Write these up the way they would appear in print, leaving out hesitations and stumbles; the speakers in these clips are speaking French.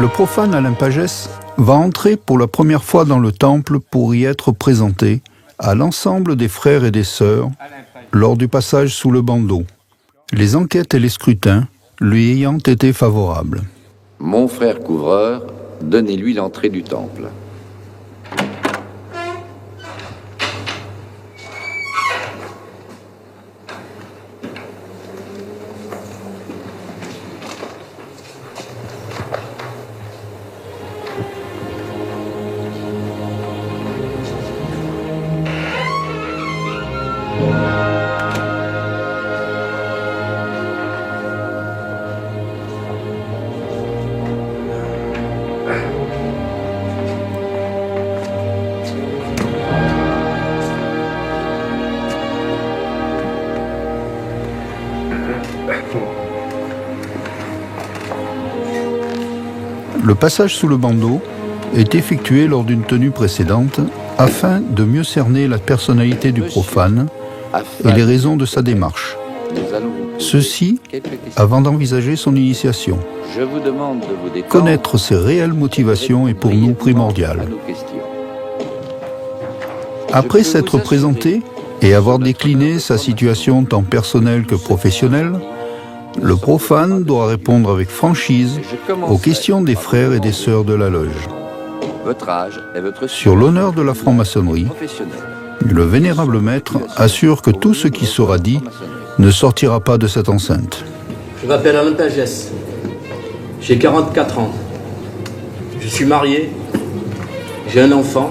Le profane Alain Pagès va entrer pour la première fois dans le temple pour y être présenté à l'ensemble des frères et des sœurs lors du passage sous le bandeau, les enquêtes et les scrutins lui ayant été favorables. Mon frère couvreur, donnez-lui l'entrée du temple. Le passage sous le bandeau est effectué lors d'une tenue précédente afin de mieux cerner la personnalité du profane et les raisons de sa démarche. Ceci avant d'envisager son initiation. Je vous demande de vous détendre. Connaître ses réelles motivations est pour nous primordial. Après s'être présenté et avoir décliné sa situation tant personnelle que professionnelle, le profane doit répondre avec franchise aux questions des frères et des sœurs de la loge. Votre âge et votre Sur l'honneur de la franc-maçonnerie, le vénérable maître assure que tout ce qui sera dit ne sortira pas de cette enceinte. Je m'appelle Alain Pagès. J'ai 44 ans. Je suis marié. J'ai un enfant.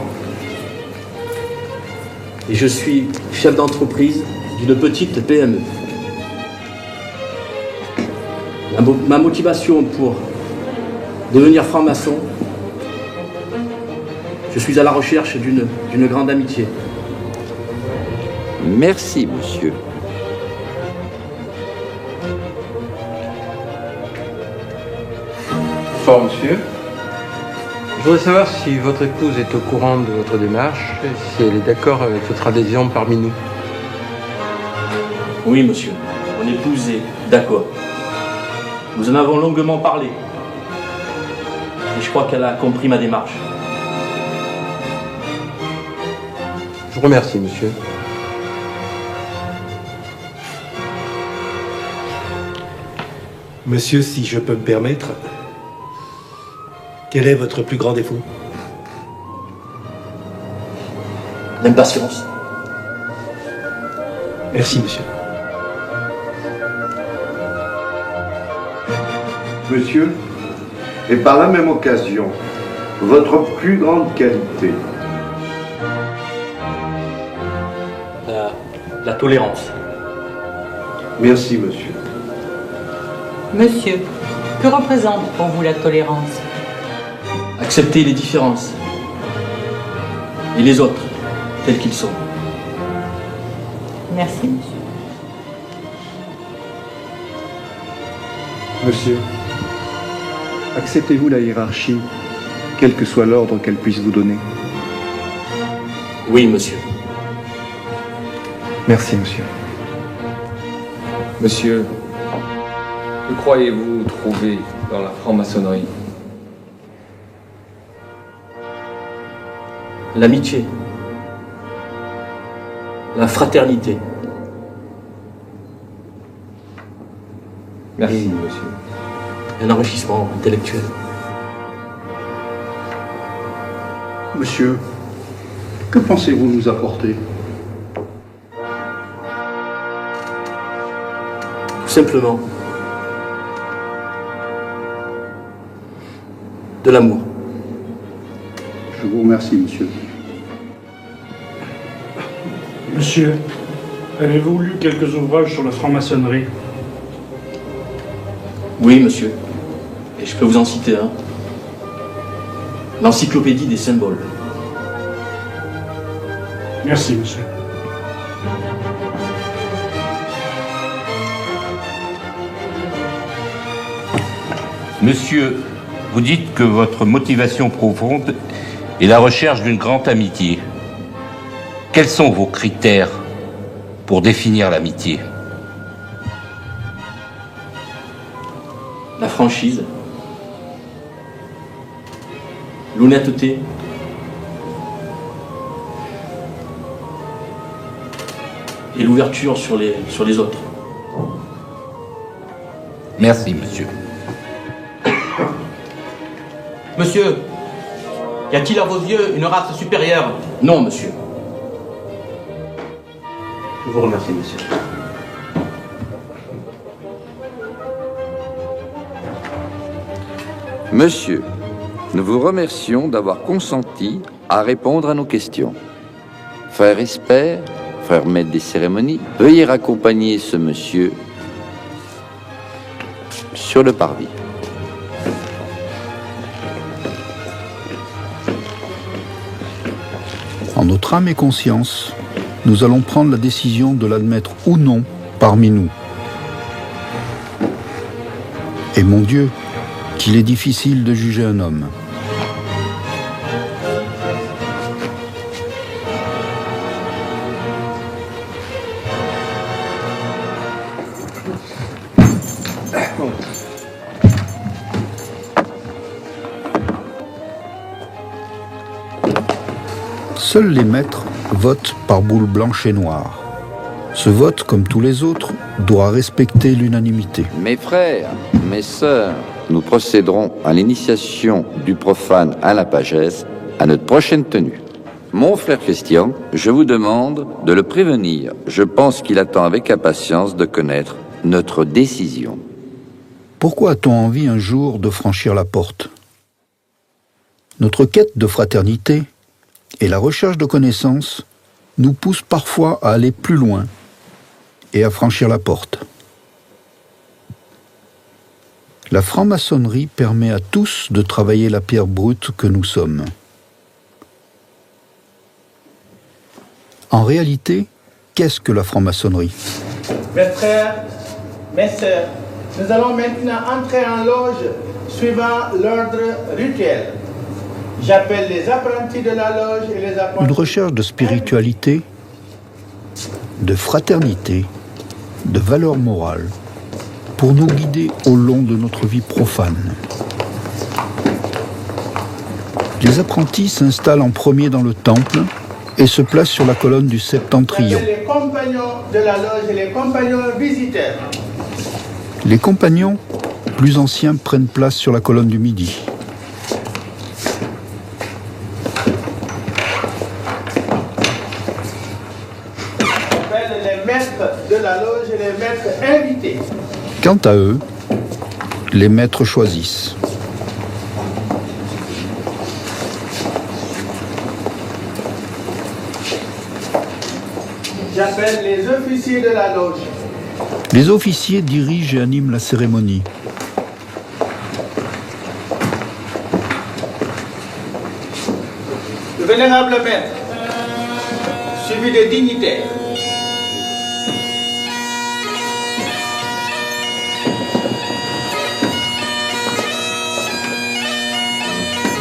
Et je suis chef d'entreprise d'une petite PME. Ma motivation pour devenir franc-maçon, je suis à la recherche d'une grande amitié. Merci, monsieur. Bonsoir, monsieur. Je voudrais savoir si votre épouse est au courant de votre démarche et si elle est d'accord avec votre adhésion parmi nous. Oui, monsieur. Mon épouse est d'accord. Nous en avons longuement parlé. Et je crois qu'elle a compris ma démarche. Je vous remercie, monsieur. Monsieur, si je peux me permettre, quel est votre plus grand défaut? L'impatience. Merci, monsieur. Monsieur, et par la même occasion, votre plus grande qualité. La tolérance. Merci, monsieur. Monsieur, que représente pour vous la tolérance? Accepter les différences. Et les autres, tels qu'ils sont. Merci, monsieur. Monsieur, acceptez-vous la hiérarchie, quel que soit l'ordre qu'elle puisse vous donner? Oui, monsieur. Merci, monsieur. Monsieur, que croyez-vous trouver dans la franc-maçonnerie? L'amitié. La fraternité. Merci, monsieur. Un enrichissement intellectuel. Monsieur, que pensez-vous nous apporter? Tout simplement. De l'amour. Je vous remercie, monsieur. Monsieur, avez-vous lu quelques ouvrages sur la franc-maçonnerie? Oui, monsieur. Et je peux vous en citer un. L'encyclopédie des symboles. Merci, monsieur. Monsieur, vous dites que votre motivation profonde est la recherche d'une grande amitié. Quels sont vos critères pour définir l'amitié? La franchise. l'honnêteté, et l'ouverture sur les autres. Merci, monsieur. Monsieur, y a-t-il à vos yeux une race supérieure? Non, monsieur. Je vous remercie, monsieur. Monsieur, nous vous remercions d'avoir consenti à répondre à nos questions. Frère Esper, frère maître des cérémonies, veuillez raccompagner ce monsieur sur le parvis. En notre âme et conscience, nous allons prendre la décision de l'admettre ou non parmi nous. Et mon Dieu, qu'il est difficile de juger un homme. Seuls les maîtres votent par boule blanche et noire. Ce vote, comme tous les autres, doit respecter l'unanimité. Mes frères, mes sœurs, nous procéderons à l'initiation du profane à la pagesse à notre prochaine tenue. Mon frère Christian, je vous demande de le prévenir. Je pense qu'il attend avec impatience de connaître notre décision. Pourquoi a-t-on envie un jour de franchir la porte? Notre quête de fraternité et la recherche de connaissances nous poussent parfois à aller plus loin et à franchir la porte. La franc-maçonnerie permet à tous de travailler la pierre brute que nous sommes. En réalité, qu'est-ce que la franc-maçonnerie? Mes frères, mes sœurs, nous allons maintenant entrer en loge suivant l'ordre rituel. J'appelle les apprentis de la loge et les apprentis... Une recherche de spiritualité, de fraternité, de valeurs morales, pour nous guider au long de notre vie profane. Les apprentis s'installent en premier dans le temple et se placent sur la colonne du septentrion. Les compagnons de la loge et les compagnons visiteurs. Les compagnons, plus anciens, prennent place sur la colonne du midi. Les maîtres de la loge et les maîtres invités. Quant à eux, les maîtres choisissent. J'appelle les officiers de la loge. Les officiers dirigent et animent la cérémonie. Le vénérable maître, suivi des dignitaires.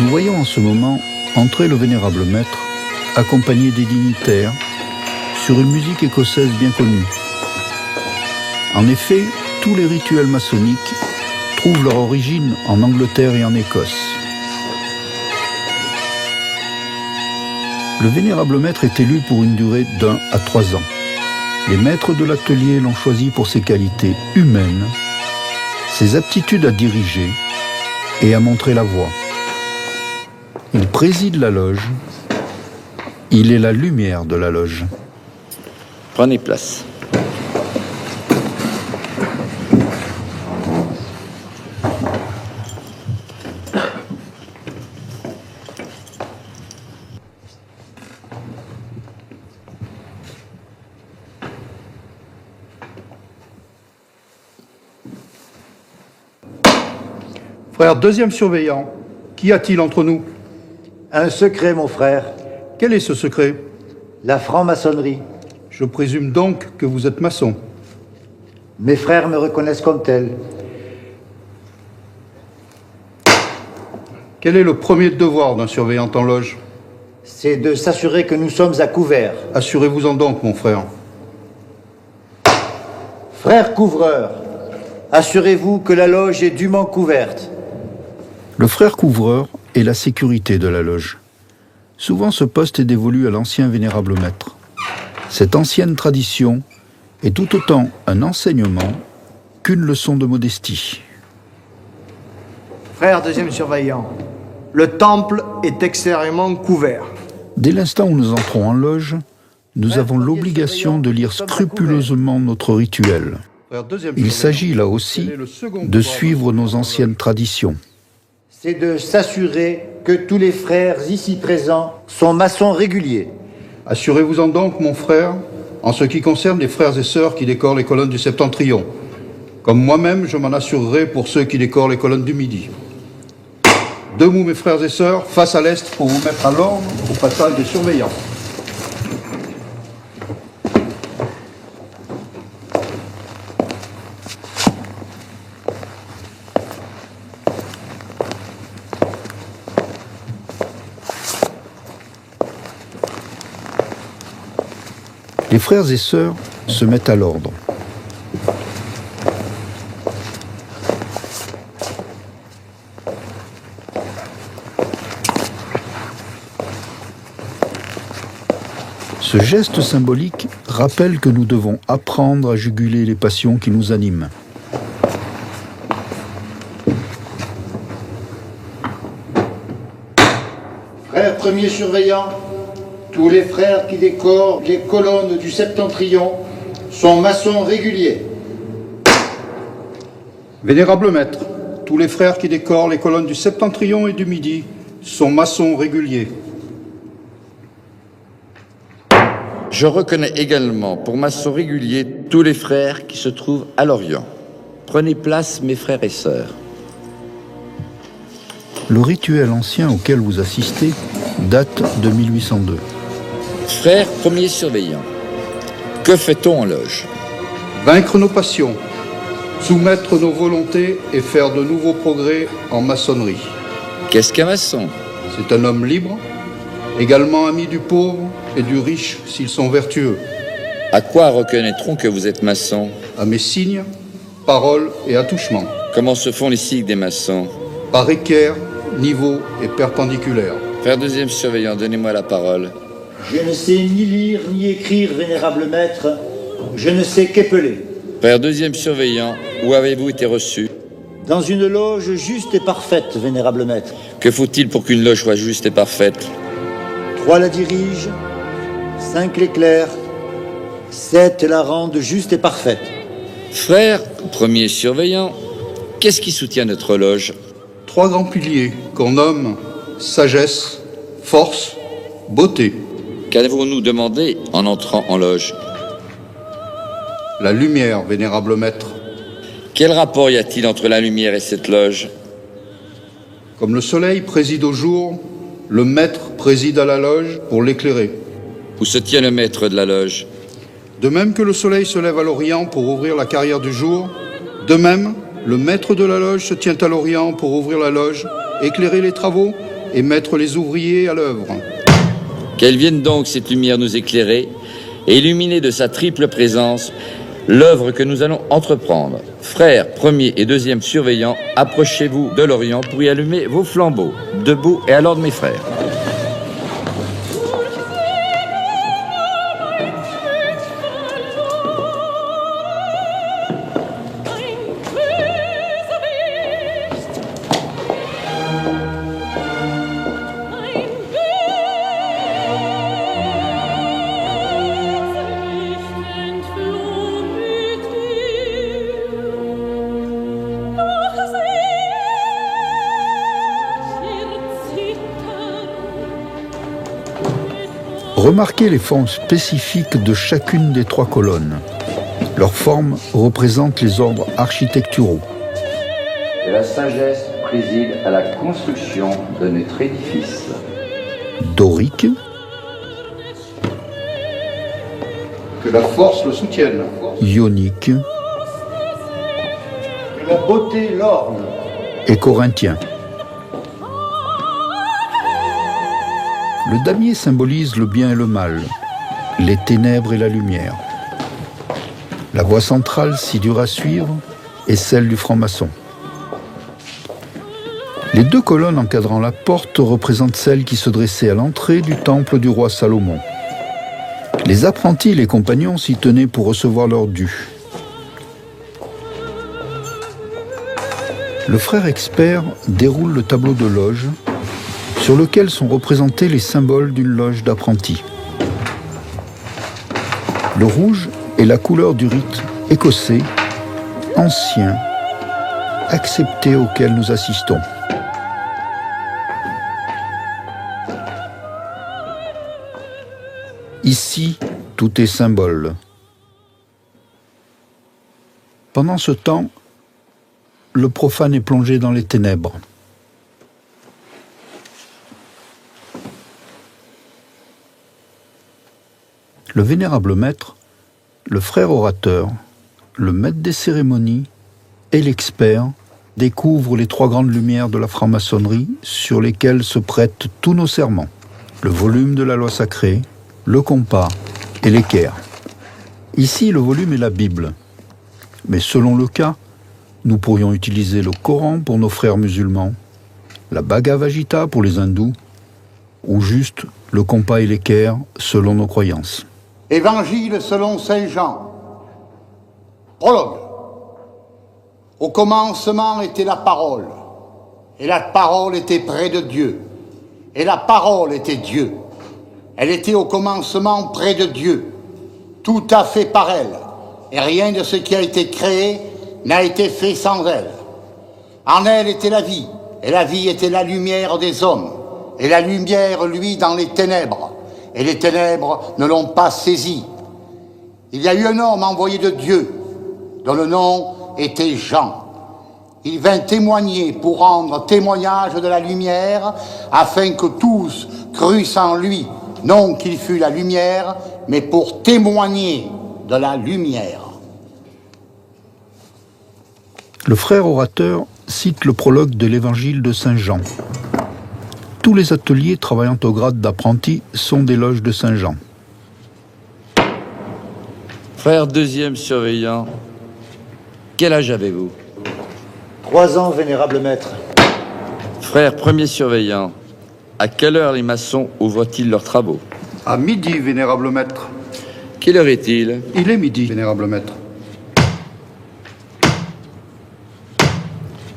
Nous voyons en ce moment entrer le vénérable maître, accompagné des dignitaires, sur une musique écossaise bien connue. En effet, tous les rituels maçonniques trouvent leur origine en Angleterre et en Écosse. Le vénérable maître est élu pour une durée d'1 à 3 ans. Les maîtres de l'atelier l'ont choisi pour ses qualités humaines, ses aptitudes à diriger et à montrer la voie. Il préside la loge. Il est la lumière de la loge. Prenez place. Frère, deuxième surveillant, qu'y a-t-il entre nous? Un secret, mon frère. Quel est ce secret? La franc-maçonnerie. Je présume donc que vous êtes maçon. Mes frères me reconnaissent comme tel. Quel est le premier devoir d'un surveillant en loge? C'est de s'assurer que nous sommes à couvert. Assurez-vous-en donc, mon frère. Frère couvreur, assurez-vous que la loge est dûment couverte. Le frère couvreur et la sécurité de la loge. Souvent ce poste est dévolu à l'ancien vénérable maître. Cette ancienne tradition est tout autant un enseignement qu'une leçon de modestie. Frère deuxième surveillant, le temple est extérieurement couvert. Dès l'instant où nous entrons en loge, nous avons l'obligation de lire scrupuleusement notre rituel. Il s'agit là aussi de suivre nos anciennes traditions. C'est de s'assurer que tous les frères ici présents sont maçons réguliers. Assurez-vous-en donc, mon frère, en ce qui concerne les frères et sœurs qui décorent les colonnes du septentrion. Comme moi-même, je m'en assurerai pour ceux qui décorent les colonnes du midi. Debout, mes frères et sœurs, face à l'est pour vous mettre à l'ordre au passage des surveillants. Les frères et sœurs se mettent à l'ordre. Ce geste symbolique rappelle que nous devons apprendre à juguler les passions qui nous animent. Frère premier surveillant, tous les frères qui décorent les colonnes du septentrion sont maçons réguliers. Vénérable maître, tous les frères qui décorent les colonnes du septentrion et du midi sont maçons réguliers. Je reconnais également pour maçons réguliers tous les frères qui se trouvent à l'Orient. Prenez place, mes frères et sœurs. Le rituel ancien auquel vous assistez date de 1802. Frères premiers surveillants, que fait-on en loge? Vaincre nos passions, soumettre nos volontés et faire de nouveaux progrès en maçonnerie. Qu'est-ce qu'un maçon? C'est un homme libre, également ami du pauvre et du riche s'ils sont vertueux. À quoi reconnaîtront que vous êtes maçon? À mes signes, paroles et attouchements. Comment se font les signes des maçons? Par équerre, niveau et perpendiculaire. Frère deuxième surveillant, donnez-moi la parole. Je ne sais ni lire ni écrire, vénérable maître. Je ne sais qu'épeler. Frère deuxième surveillant, où avez-vous été reçu? Dans une loge juste et parfaite, vénérable maître. Que faut-il pour qu'une loge soit juste et parfaite? 3 la dirigent, 5 l'éclairent, 7 la rendent juste et parfaite. Frère premier surveillant, qu'est-ce qui soutient notre loge? 3 grands piliers qu'on nomme sagesse, force, beauté. Qu'avons-nous demandé en entrant en loge? La lumière, vénérable maître. Quel rapport y a-t-il entre la lumière et cette loge? Comme le soleil préside au jour, le maître préside à la loge pour l'éclairer. Où se tient le maître de la loge? De même que le soleil se lève à l'Orient pour ouvrir la carrière du jour, de même, le maître de la loge se tient à l'Orient pour ouvrir la loge, éclairer les travaux et mettre les ouvriers à l'œuvre. Qu'elle vienne donc cette lumière nous éclairer et illuminer de sa triple présence l'œuvre que nous allons entreprendre. Frères premier et deuxième surveillants, approchez-vous de l'Orient pour y allumer vos flambeaux. Debout et à l'ordre, mes frères. Remarquez les formes spécifiques de chacune des 3 colonnes. Leurs formes représentent les ordres architecturaux. La sagesse préside à la construction de notre édifice. Dorique. Que la force le soutienne. Ionique. Que la beauté l'orne. Et corinthien. Le damier symbolise le bien et le mal, les ténèbres et la lumière. La voie centrale, si dure à suivre, est celle du franc-maçon. Les deux colonnes encadrant la porte représentent celles qui se dressaient à l'entrée du temple du roi Salomon. Les apprentis et les compagnons s'y tenaient pour recevoir leur dû. Le frère expert déroule le tableau de loge sur lequel sont représentés les symboles d'une loge d'apprentis. Le rouge est la couleur du rite écossais, ancien, accepté auquel nous assistons. Ici, tout est symbole. Pendant ce temps, le profane est plongé dans les ténèbres. Le vénérable maître, le frère orateur, le maître des cérémonies et l'expert découvrent les trois grandes lumières de la franc-maçonnerie sur lesquelles se prêtent tous nos serments. Le volume de la loi sacrée, le compas et l'équerre. Ici, le volume est la Bible. Mais selon le cas, nous pourrions utiliser le Coran pour nos frères musulmans, la Bhagavad Gita pour les hindous, ou juste le compas et l'équerre selon nos croyances. Évangile selon Saint Jean. Prologue. Au commencement était la parole, et la parole était près de Dieu, et la parole était Dieu. Elle était au commencement près de Dieu, tout a fait par elle, et rien de ce qui a été créé n'a été fait sans elle. En elle était la vie, et la vie était la lumière des hommes, et la lumière luit dans les ténèbres, et les ténèbres ne l'ont pas saisie. Il y a eu un homme envoyé de Dieu, dont le nom était Jean. Il vint témoigner pour rendre témoignage de la lumière, afin que tous crussent en lui, non qu'il fût la lumière, mais pour témoigner de la lumière. Le frère orateur cite le prologue de l'évangile de Saint Jean. Tous les ateliers travaillant au grade d'apprenti sont des loges de Saint Jean. Frère deuxième surveillant, quel âge avez-vous? 3 ans, vénérable maître. Frère premier surveillant, à quelle heure les maçons ouvrent-ils leurs travaux? À midi, vénérable maître. Quelle heure est-il? Il est midi, vénérable maître.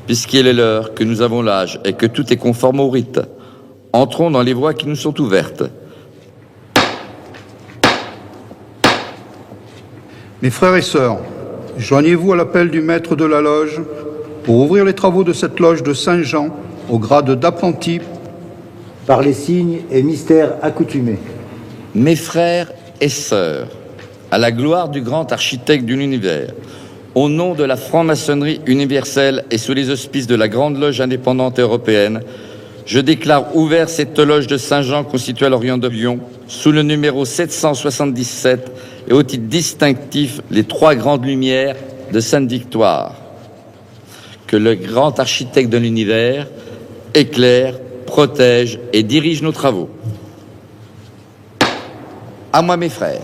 Puisqu'il est l'heure, que nous avons l'âge et que tout est conforme au rite, entrons dans les voies qui nous sont ouvertes. Mes frères et sœurs, joignez-vous à l'appel du maître de la loge pour ouvrir les travaux de cette loge de Saint-Jean au grade d'apprenti Par les signes et mystères accoutumés. Mes frères et sœurs, à la gloire du grand architecte de l'univers, au nom de la franc-maçonnerie universelle et sous les auspices de la Grande Loge indépendante européenne, je déclare ouvert cette loge de Saint-Jean constituée à l'Orient de Lyon, sous le numéro 777 et au titre distinctif les trois grandes lumières de Sainte-Victoire. Que le grand architecte de l'univers éclaire, protège et dirige nos travaux. À moi, mes frères.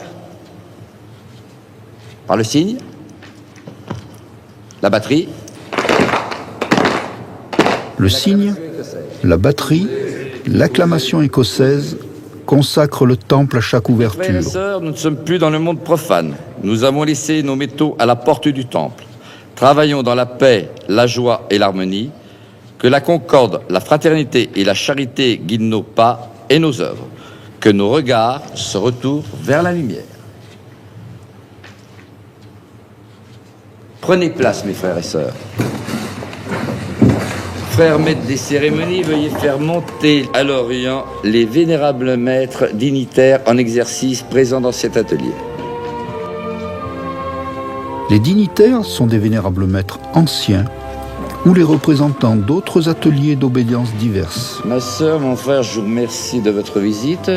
Par le signe, la batterie. Le signe, la batterie, l'acclamation écossaise consacrent le temple à chaque ouverture. Frères et sœurs, nous ne sommes plus dans le monde profane. Nous avons laissé nos métaux à la porte du temple. Travaillons dans la paix, la joie et l'harmonie. Que la concorde, la fraternité et la charité guident nos pas et nos œuvres. Que nos regards se retournent vers la lumière. Prenez place, mes frères et sœurs. Frères maîtres des cérémonies, veuillez faire monter à l'Orient les vénérables maîtres dignitaires en exercice présents dans cet atelier. Les dignitaires sont des vénérables maîtres anciens ou les représentants d'autres ateliers d'obédience diverses. Ma sœur, mon frère, je vous remercie de votre visite.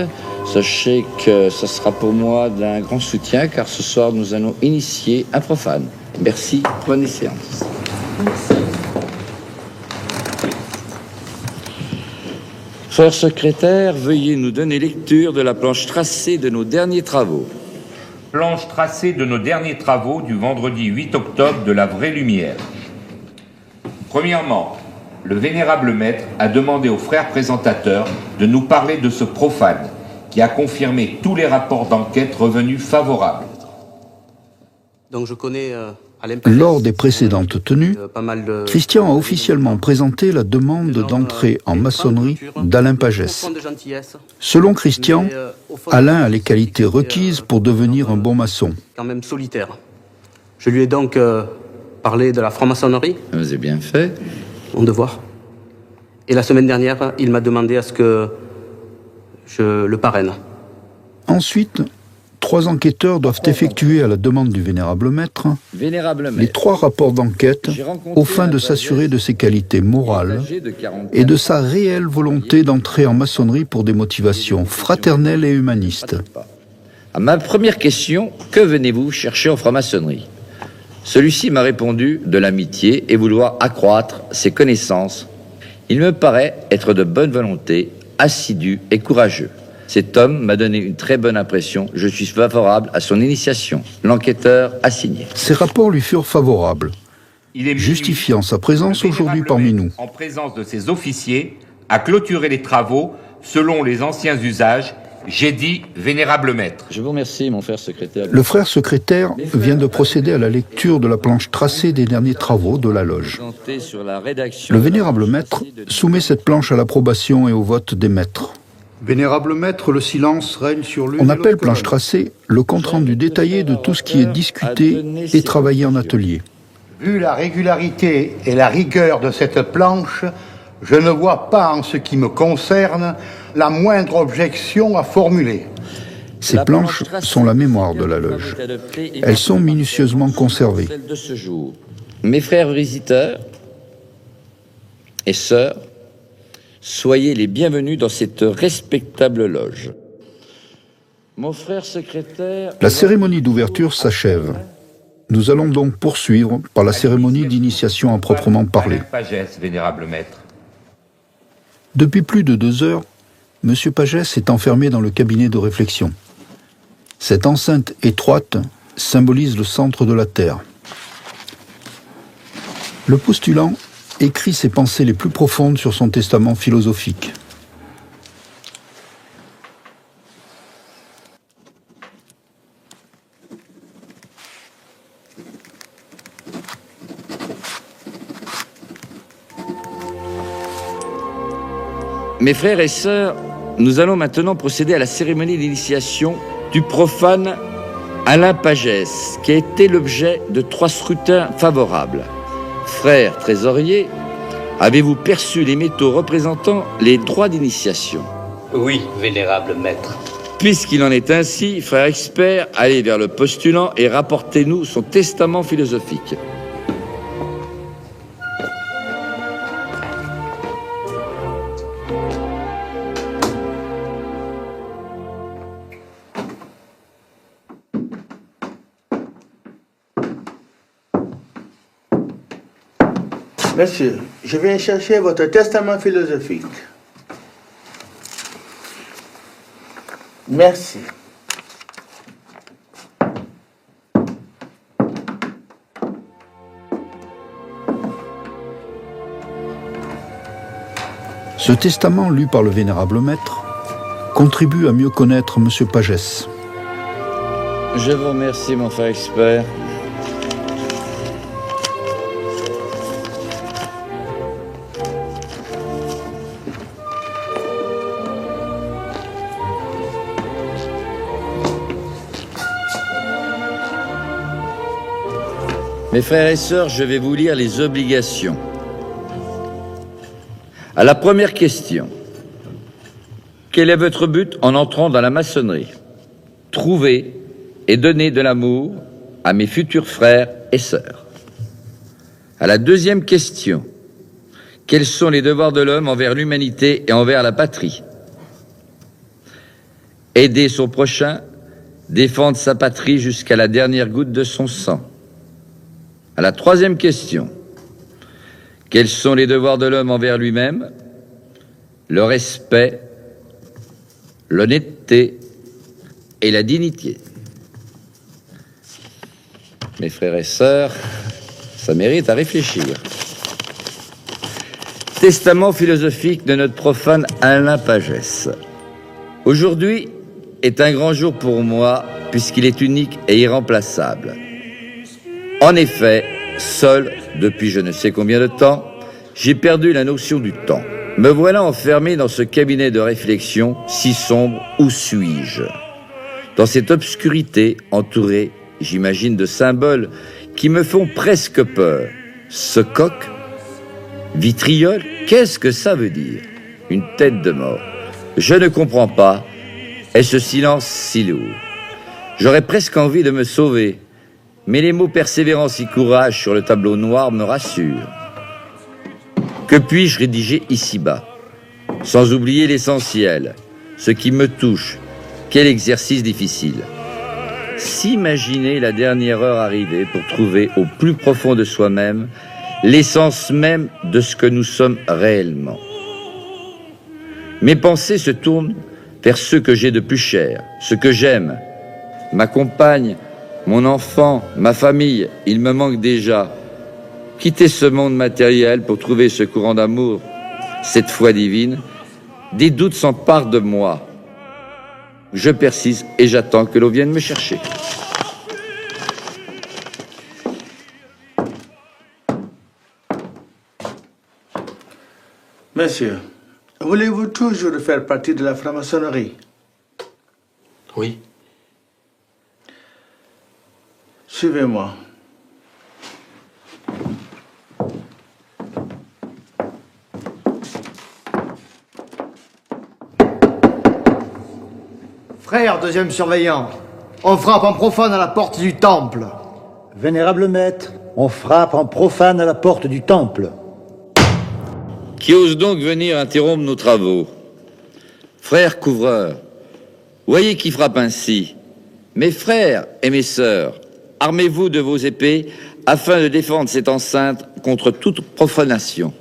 Sachez que ce sera pour moi d'un grand soutien car ce soir nous allons initier un profane. Merci, bonne séance. Frère secrétaire, veuillez nous donner lecture de la planche tracée de nos derniers travaux. Planche tracée de nos derniers travaux du vendredi 8 octobre de la vraie lumière. Premièrement, le vénérable maître a demandé aux frères présentateurs de nous parler de ce profane qui a confirmé tous les rapports d'enquête revenus favorables. Donc je connais Lors des précédentes tenues, Christian a officiellement présenté la demande d'entrée en maçonnerie d'Alain Pagès. Selon Christian, Alain a les qualités requises pour devenir un bon maçon. Quand même solitaire. Je lui ai donc parlé de la franc-maçonnerie. Vous avez bien fait. Mon devoir. Et la semaine dernière, il m'a demandé à ce que je le parraine. Ensuite, 3 enquêteurs doivent effectuer à la demande du vénérable maître les 3 rapports d'enquête aux fins de s'assurer de ses qualités morales et de sa réelle volonté d'entrer en maçonnerie pour des motivations fraternelles et humanistes. À ma première question, que venez-vous chercher en franc-maçonnerie? Celui-ci m'a répondu de l'amitié et vouloir accroître ses connaissances. Il me paraît être de bonne volonté, assidu et courageux. Cet homme m'a donné une très bonne impression. Je suis favorable à son initiation. L'enquêteur a signé. Ces rapports lui furent favorables, justifiant sa présence aujourd'hui parmi nous. En présence de ses officiers, a clôturé les travaux selon les anciens usages. J'ai dit vénérable maître. Je vous remercie, mon frère secrétaire. Le frère secrétaire vient de procéder à la lecture de la planche tracée des derniers travaux de la loge. Le vénérable maître soumet cette planche à l'approbation et au vote des maîtres. Vénérable maître, le silence règne sur lui. On appelle planche tracée le compte-rendu détaillé de tout ce qui est discuté et travaillé en atelier. Vu la régularité et la rigueur de cette planche, je ne vois pas, en ce qui me concerne, la moindre objection à formuler. Ces planches sont la mémoire de la loge. Elles sont minutieusement conservées. Mes frères visiteurs et sœurs, soyez les bienvenus dans cette respectable loge. Mon frère secrétaire... La cérémonie d'ouverture s'achève. Nous allons donc poursuivre par la cérémonie d'initiation à proprement parler. Pagès, vénérable maître. Depuis plus de 2 heures, M. Pagès est enfermé dans le cabinet de réflexion. Cette enceinte étroite symbolise le centre de la Terre. Le postulant écrit ses pensées les plus profondes sur son testament philosophique. Mes frères et sœurs, nous allons maintenant procéder à la cérémonie d'initiation du profane Alain Pagès, qui a été l'objet de 3 scrutins favorables. Frère trésorier, avez-vous perçu les métaux représentant les droits d'initiation? Oui, vénérable maître. Puisqu'il en est ainsi, frère expert, allez vers le postulant et rapportez-nous son testament philosophique. Monsieur, je viens chercher votre testament philosophique. Merci. Ce testament, lu par le vénérable maître, contribue à mieux connaître M. Pagès. Je vous remercie, mon frère expert. Mes frères et sœurs, je vais vous lire les obligations. À la première question, quel est votre but en entrant dans la maçonnerie? Trouver et donner de l'amour à mes futurs frères et sœurs. À la deuxième question, quels sont les devoirs de l'homme envers l'humanité et envers la patrie? Aider son prochain, défendre sa patrie jusqu'à la dernière goutte de son sang. À la troisième question, quels sont les devoirs de l'homme envers lui-même? Le respect, l'honnêteté et la dignité. Mes frères et sœurs, ça mérite à réfléchir. Testament philosophique de notre profane Alain Pagès. Aujourd'hui est un grand jour pour moi, puisqu'il est unique et irremplaçable. En effet, seul, depuis je ne sais combien de temps, j'ai perdu la notion du temps. Me voilà enfermé dans ce cabinet de réflexion si sombre. Où suis-je? Dans cette obscurité, entouré, j'imagine, de symboles qui me font presque peur. Ce coq, vitriol, qu'est-ce que ça veut dire? Une tête de mort. Je ne comprends pas. Et ce silence si lourd. J'aurais presque envie de me sauver. Mais les mots persévérance et courage sur le tableau noir me rassurent. Que puis-je rédiger ici-bas? Sans oublier l'essentiel, ce qui me touche. Quel exercice difficile. S'imaginer la dernière heure arrivée pour trouver au plus profond de soi-même l'essence même de ce que nous sommes réellement. Mes pensées se tournent vers ce que j'ai de plus cher, ce que j'aime. Ma compagne, mon enfant, ma famille, il me manque déjà. Quitter ce monde matériel pour trouver ce courant d'amour, cette foi divine, des doutes s'emparent de moi. Je persiste et j'attends que l'on vienne me chercher. Monsieur, voulez-vous toujours faire partie de la franc-maçonnerie? Oui. Suivez-moi. Frère, deuxième surveillant, on frappe en profane à la porte du temple. Vénérable maître, on frappe en profane à la porte du temple. Qui ose donc venir interrompre nos travaux? Frères couvreurs, voyez qui frappe ainsi. Mes frères et mes sœurs, armez-vous de vos épées afin de défendre cette enceinte contre toute profanation.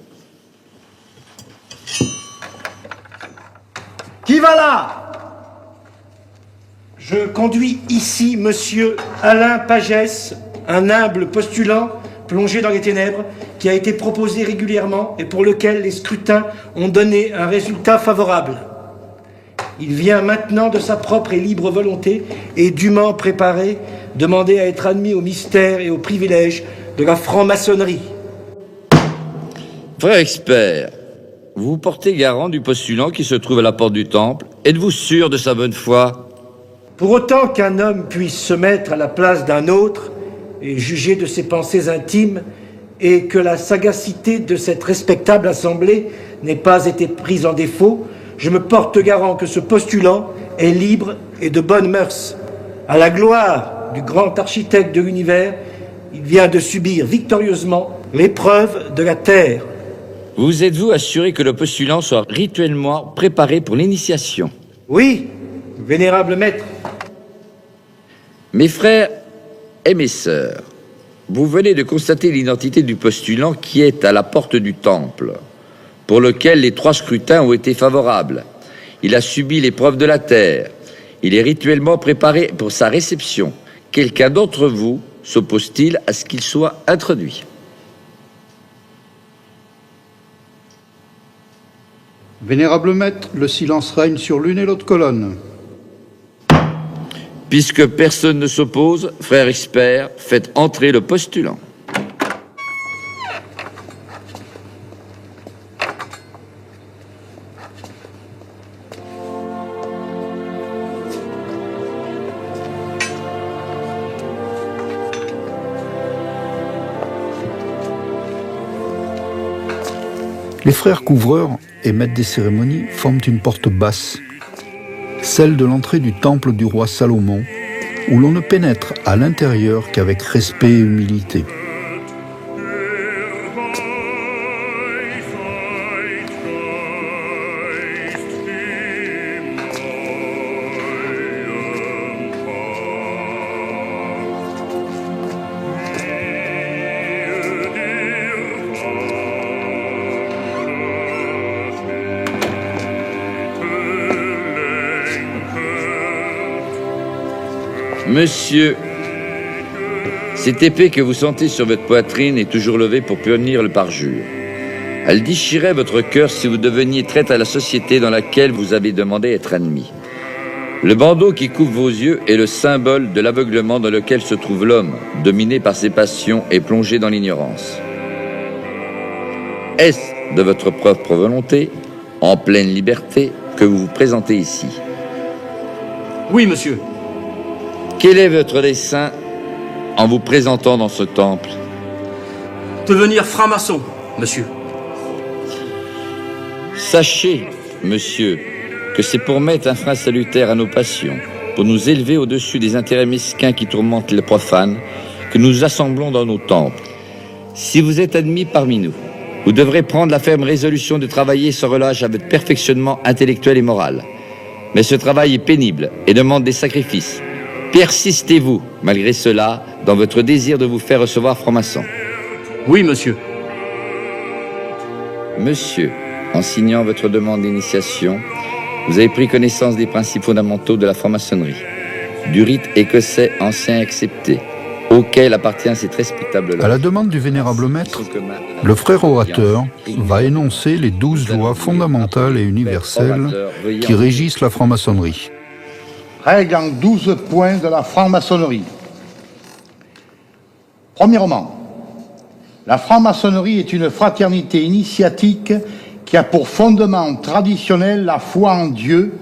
Qui va là? Je conduis ici monsieur Alain Pagès, un humble postulant plongé dans les ténèbres, qui a été proposé régulièrement et pour lequel les scrutins ont donné un résultat favorable. Il vient maintenant de sa propre et libre volonté et dûment préparé demander à être admis au mystère et aux privilèges de la franc-maçonnerie. Frère expert, vous vous portez garant du postulant qui se trouve à la porte du temple. Êtes-vous sûr de sa bonne foi? Pour autant qu'un homme puisse se mettre à la place d'un autre et juger de ses pensées intimes, et que la sagacité de cette respectable assemblée n'ait pas été prise en défaut, je me porte garant que ce postulant est libre et de bonnes mœurs. À la gloire du grand architecte de l'univers, il vient de subir victorieusement l'épreuve de la terre. Vous êtes-vous assuré que le postulant soit rituellement préparé pour l'initiation? Oui, vénérable maître. Mes frères et mes sœurs, vous venez de constater l'identité du postulant qui est à la porte du temple, pour lequel les 3 scrutins ont été favorables. Il a subi l'épreuve de la terre. Il est rituellement préparé pour sa réception. Quelqu'un d'entre vous s'oppose-t-il à ce qu'il soit introduit? Vénérable maître, le silence règne sur l'une et l'autre colonne. Puisque personne ne s'oppose, frère expert, faites entrer le postulant. Les frères couvreurs et maîtres des cérémonies forment une porte basse, celle de l'entrée du temple du roi Salomon, où l'on ne pénètre à l'intérieur qu'avec respect et humilité. Monsieur, cette épée que vous sentez sur votre poitrine est toujours levée pour punir le parjure. Elle déchirait votre cœur si vous deveniez traître à la société dans laquelle vous avez demandé à être admis. Le bandeau qui couvre vos yeux est le symbole de l'aveuglement dans lequel se trouve l'homme, dominé par ses passions et plongé dans l'ignorance. Est-ce de votre propre volonté, en pleine liberté, que vous vous présentez ici? Oui, monsieur. Quel est votre dessein en vous présentant dans ce temple? Devenir franc-maçon, monsieur. Sachez, monsieur, que c'est pour mettre un frein salutaire à nos passions, pour nous élever au-dessus des intérêts mesquins qui tourmentent les profanes, que nous nous assemblons dans nos temples. Si vous êtes admis parmi nous, vous devrez prendre la ferme résolution de travailler sans relâche à votre perfectionnement intellectuel et moral. Mais ce travail est pénible et demande des sacrifices. Persistez-vous, malgré cela, dans votre désir de vous faire recevoir franc-maçon? Oui, monsieur. Monsieur, en signant votre demande d'initiation, vous avez pris connaissance des principes fondamentaux de la franc-maçonnerie, du rite écossais ancien accepté, auquel appartient cette respectable loi. À la demande du vénérable maître, le frère orateur va énoncer les 12 lois fondamentales et universelles qui régissent la franc-maçonnerie. Règle en 12 points de la franc-maçonnerie. Premièrement, la franc-maçonnerie est une fraternité initiatique qui a pour fondement traditionnel la foi en Dieu,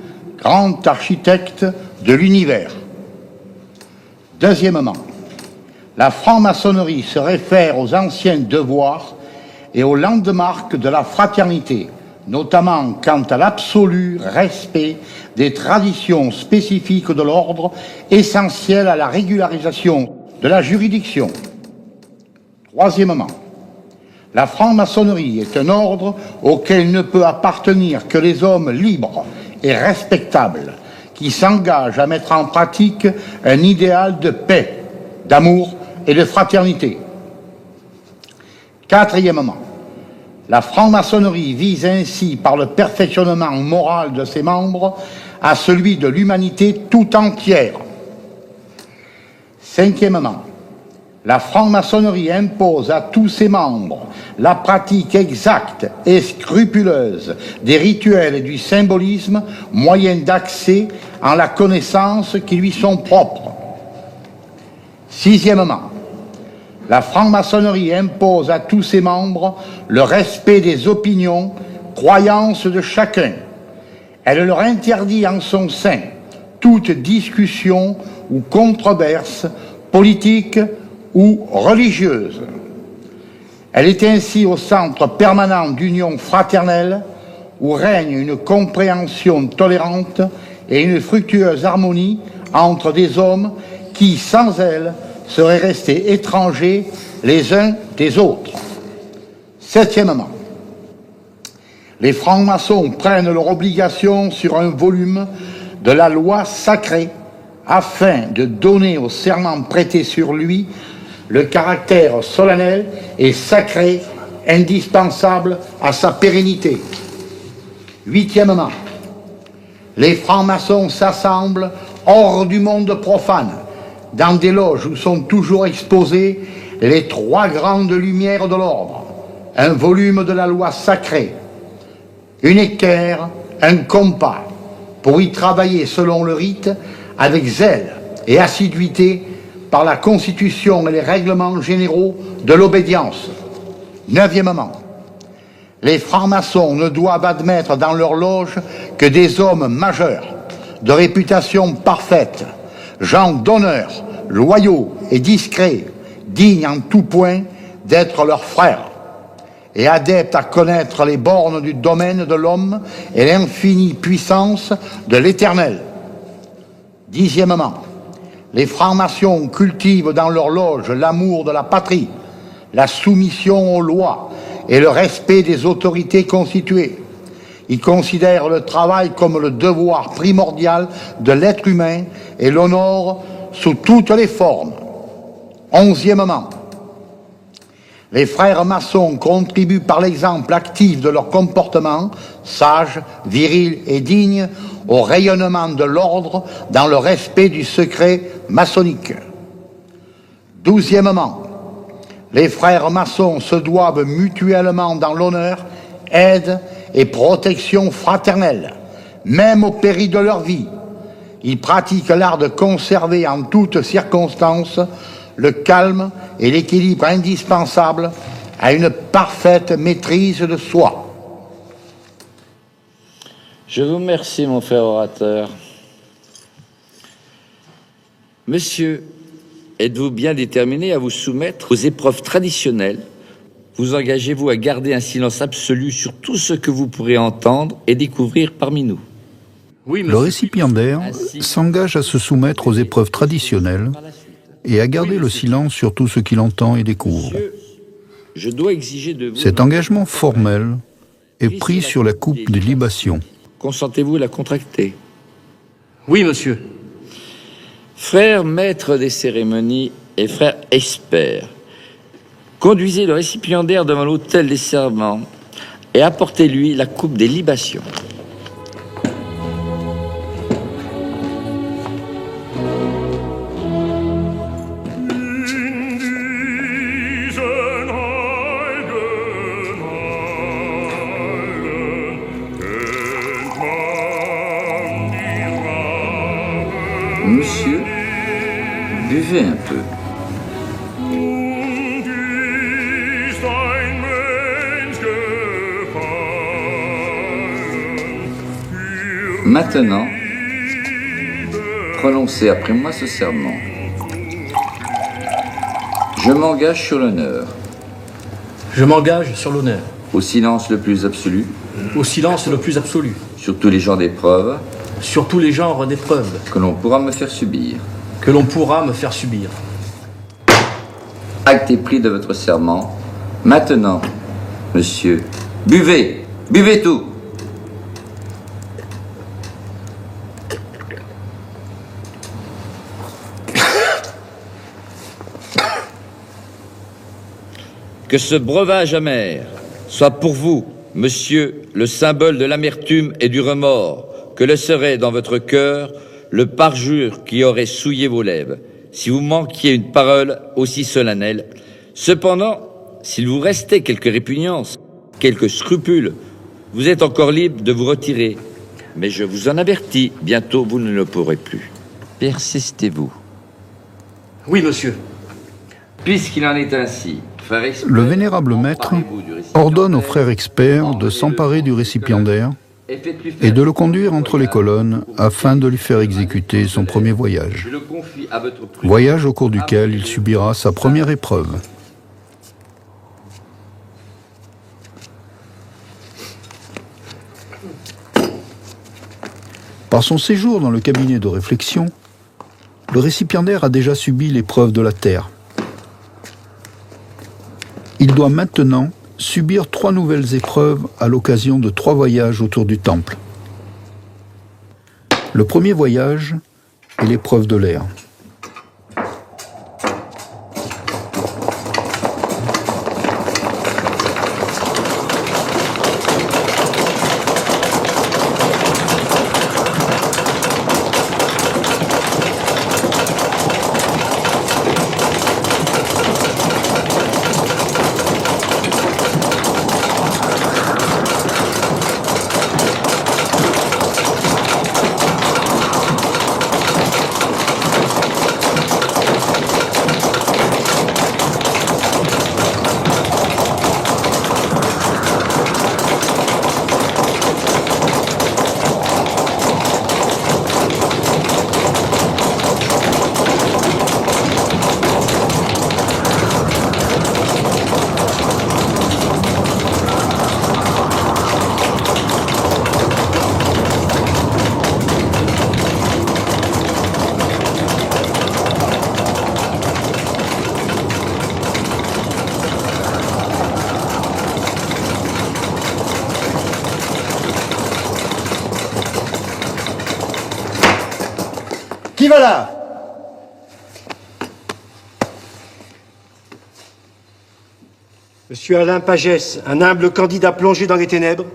grand architecte de l'univers. Deuxièmement, la franc-maçonnerie se réfère aux anciens devoirs et aux landmarks de la fraternité, notamment quant à l'absolu respect des traditions spécifiques de l'ordre, essentielles à la régularisation de la juridiction. Troisièmement, la franc-maçonnerie est un ordre auquel ne peut appartenir que les hommes libres et respectables qui s'engagent à mettre en pratique un idéal de paix, d'amour et de fraternité. Quatrièmement, la franc-maçonnerie vise ainsi, par le perfectionnement moral de ses membres, à celui de l'humanité tout entière. Cinquièmement, la franc-maçonnerie impose à tous ses membres la pratique exacte et scrupuleuse des rituels et du symbolisme, moyen d'accès en la connaissance qui lui sont propres. Sixièmement, la franc-maçonnerie impose à tous ses membres le respect des opinions, croyances de chacun. Elle leur interdit en son sein toute discussion ou controverse politique ou religieuse. Elle est ainsi au centre permanent d'union fraternelle où règne une compréhension tolérante et une fructueuse harmonie entre des hommes qui, sans elle, seraient restés étrangers les uns des autres. Septièmement, les francs-maçons prennent leur obligation sur un volume de la loi sacrée afin de donner au serment prêté sur lui le caractère solennel et sacré indispensable à sa pérennité. Huitièmement, les francs-maçons s'assemblent hors du monde profane, dans des loges où sont toujours exposées les trois grandes lumières de l'ordre, un volume de la loi sacrée, une équerre, un compas, pour y travailler selon le rite avec zèle et assiduité par la constitution et les règlements généraux de l'obédience. Neuvièmement, les francs-maçons ne doivent admettre dans leur loge que des hommes majeurs, de réputation parfaite, gens d'honneur, loyaux et discrets, dignes en tout point d'être leurs frères, et adeptes à connaître les bornes du domaine de l'homme et l'infinie puissance de l'Éternel. Dixièmement, les francs-maçons cultivent dans leur loge l'amour de la patrie, la soumission aux lois et le respect des autorités constituées. Ils considèrent le travail comme le devoir primordial de l'être humain et l'honorent sous toutes les formes. Onzièmement, les frères maçons contribuent par l'exemple actif de leur comportement, sage, viril et digne, au rayonnement de l'ordre dans le respect du secret maçonnique. Douzièmement, les frères maçons se doivent mutuellement dans l'honneur aide et protection fraternelle, même au péril de leur vie. Ils pratiquent l'art de conserver en toutes circonstances le calme et l'équilibre indispensables à une parfaite maîtrise de soi. Je vous remercie, mon frère orateur. Monsieur, êtes-vous bien déterminé à vous soumettre aux épreuves traditionnelles? Vous engagez-vous à garder un silence absolu sur tout ce que vous pourrez entendre et découvrir parmi nous? Oui, Le récipiendaire s'engage à se soumettre aux épreuves traditionnelles et à garder le silence sur tout ce qu'il entend et découvre. Je dois exiger de vous... Cet engagement formel est pris sur la coupe des libations. Consentez-vous à la contracter? Oui, monsieur. Frère maître des cérémonies et frère expert, conduisez le récipiendaire devant l'autel des serments et apportez-lui la coupe des libations. Monsieur, buvez un peu. Maintenant, prononcez après moi ce serment. Je m'engage sur l'honneur. Je m'engage sur l'honneur. Au silence le plus absolu. Au silence le plus absolu. Sur tous les genres d'épreuves. Sur tous les genres d'épreuves. Que l'on pourra me faire subir. Que l'on pourra me faire subir. Acte est pris de votre serment. Maintenant, monsieur, buvez. Buvez tout. Que ce breuvage amer soit pour vous, monsieur, le symbole de l'amertume et du remords, que le serait dans votre cœur le parjure qui aurait souillé vos lèvres, si vous manquiez une parole aussi solennelle. Cependant, s'il vous restait quelque répugnance, quelques scrupules, vous êtes encore libre de vous retirer. Mais je vous en avertis, bientôt vous ne le pourrez plus. Persistez-vous. Oui, monsieur. Puisqu'il en est ainsi, frère expert, Le vénérable maître ordonne au frère expert de s'emparer du récipiendaire et de le conduire entre les colonnes afin de lui faire exécuter son premier voyage. je le confie à votre prudence. Voyage au cours duquel il subira sa première épreuve. Par son séjour dans le cabinet de réflexion, le récipiendaire a déjà subi l'épreuve de la terre. Il doit maintenant subir 3 nouvelles épreuves à l'occasion de 3 voyages autour du temple. Le premier voyage est l'épreuve de l'air. Qui va là? Monsieur Alain Pagès, un humble candidat plongé dans les ténèbres,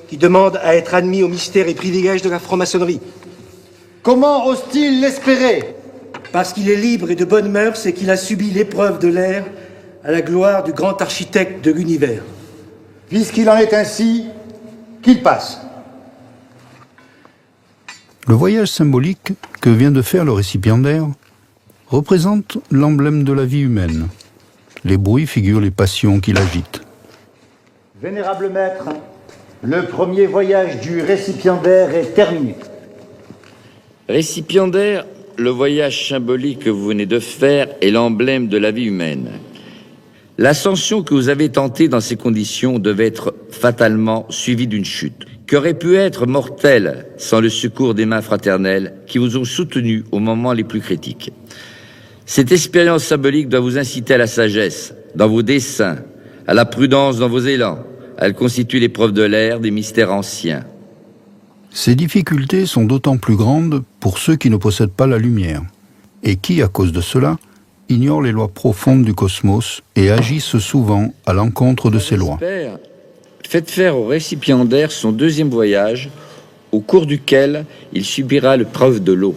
qui demande à être admis aux mystères et privilèges de la franc-maçonnerie. Comment ose-t-il l'espérer? Parce qu'il est libre et de bonne mœurs et qu'il a subi l'épreuve de l'air à la gloire du grand architecte de l'univers. Puisqu'il en est ainsi, qu'il passe. Le voyage symbolique que vient de faire le récipiendaire représente l'emblème de la vie humaine. Les bruits figurent les passions qui l'agitent. Vénérable maître, le premier voyage du récipiendaire est terminé. Récipiendaire, le voyage symbolique que vous venez de faire est l'emblème de la vie humaine. L'ascension que vous avez tentée dans ces conditions devait être fatalement suivie d'une chute, qui aurait pu être mortelle sans le secours des mains fraternelles qui vous ont soutenu aux moments les plus critiques. Cette expérience symbolique doit vous inciter à la sagesse dans vos desseins, à la prudence dans vos élans. Elle constitue l'épreuve de l'air des mystères anciens. Ces difficultés sont d'autant plus grandes pour ceux qui ne possèdent pas la lumière, et qui, à cause de cela, ignorent les lois profondes du cosmos et agissent souvent à l'encontre de ces lois. Faites faire au récipiendaire son deuxième voyage, au cours duquel il subira l'épreuve de l'eau.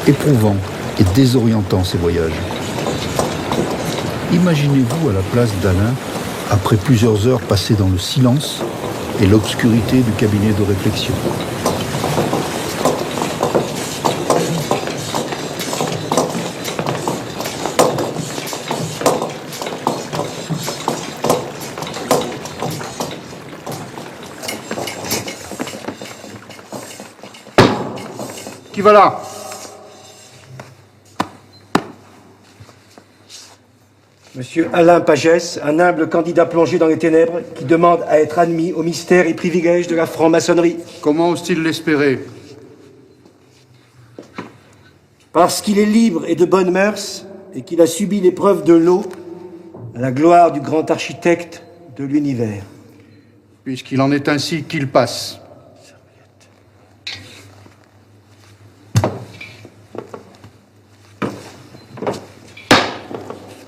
Éprouvant et désorientant ces voyages. Imaginez-vous à la place d'Alain, après plusieurs heures passées dans le silence et l'obscurité du cabinet de réflexion. Qui va là? Monsieur Alain Pagès, un humble candidat plongé dans les ténèbres qui demande à être admis aux mystères et privilèges de la franc-maçonnerie. Comment ose-t-il l'espérer? Parce qu'il est libre et de bonnes mœurs et qu'il a subi l'épreuve de l'eau à la gloire du grand architecte de l'univers. Puisqu'il en est ainsi, qu'il passe.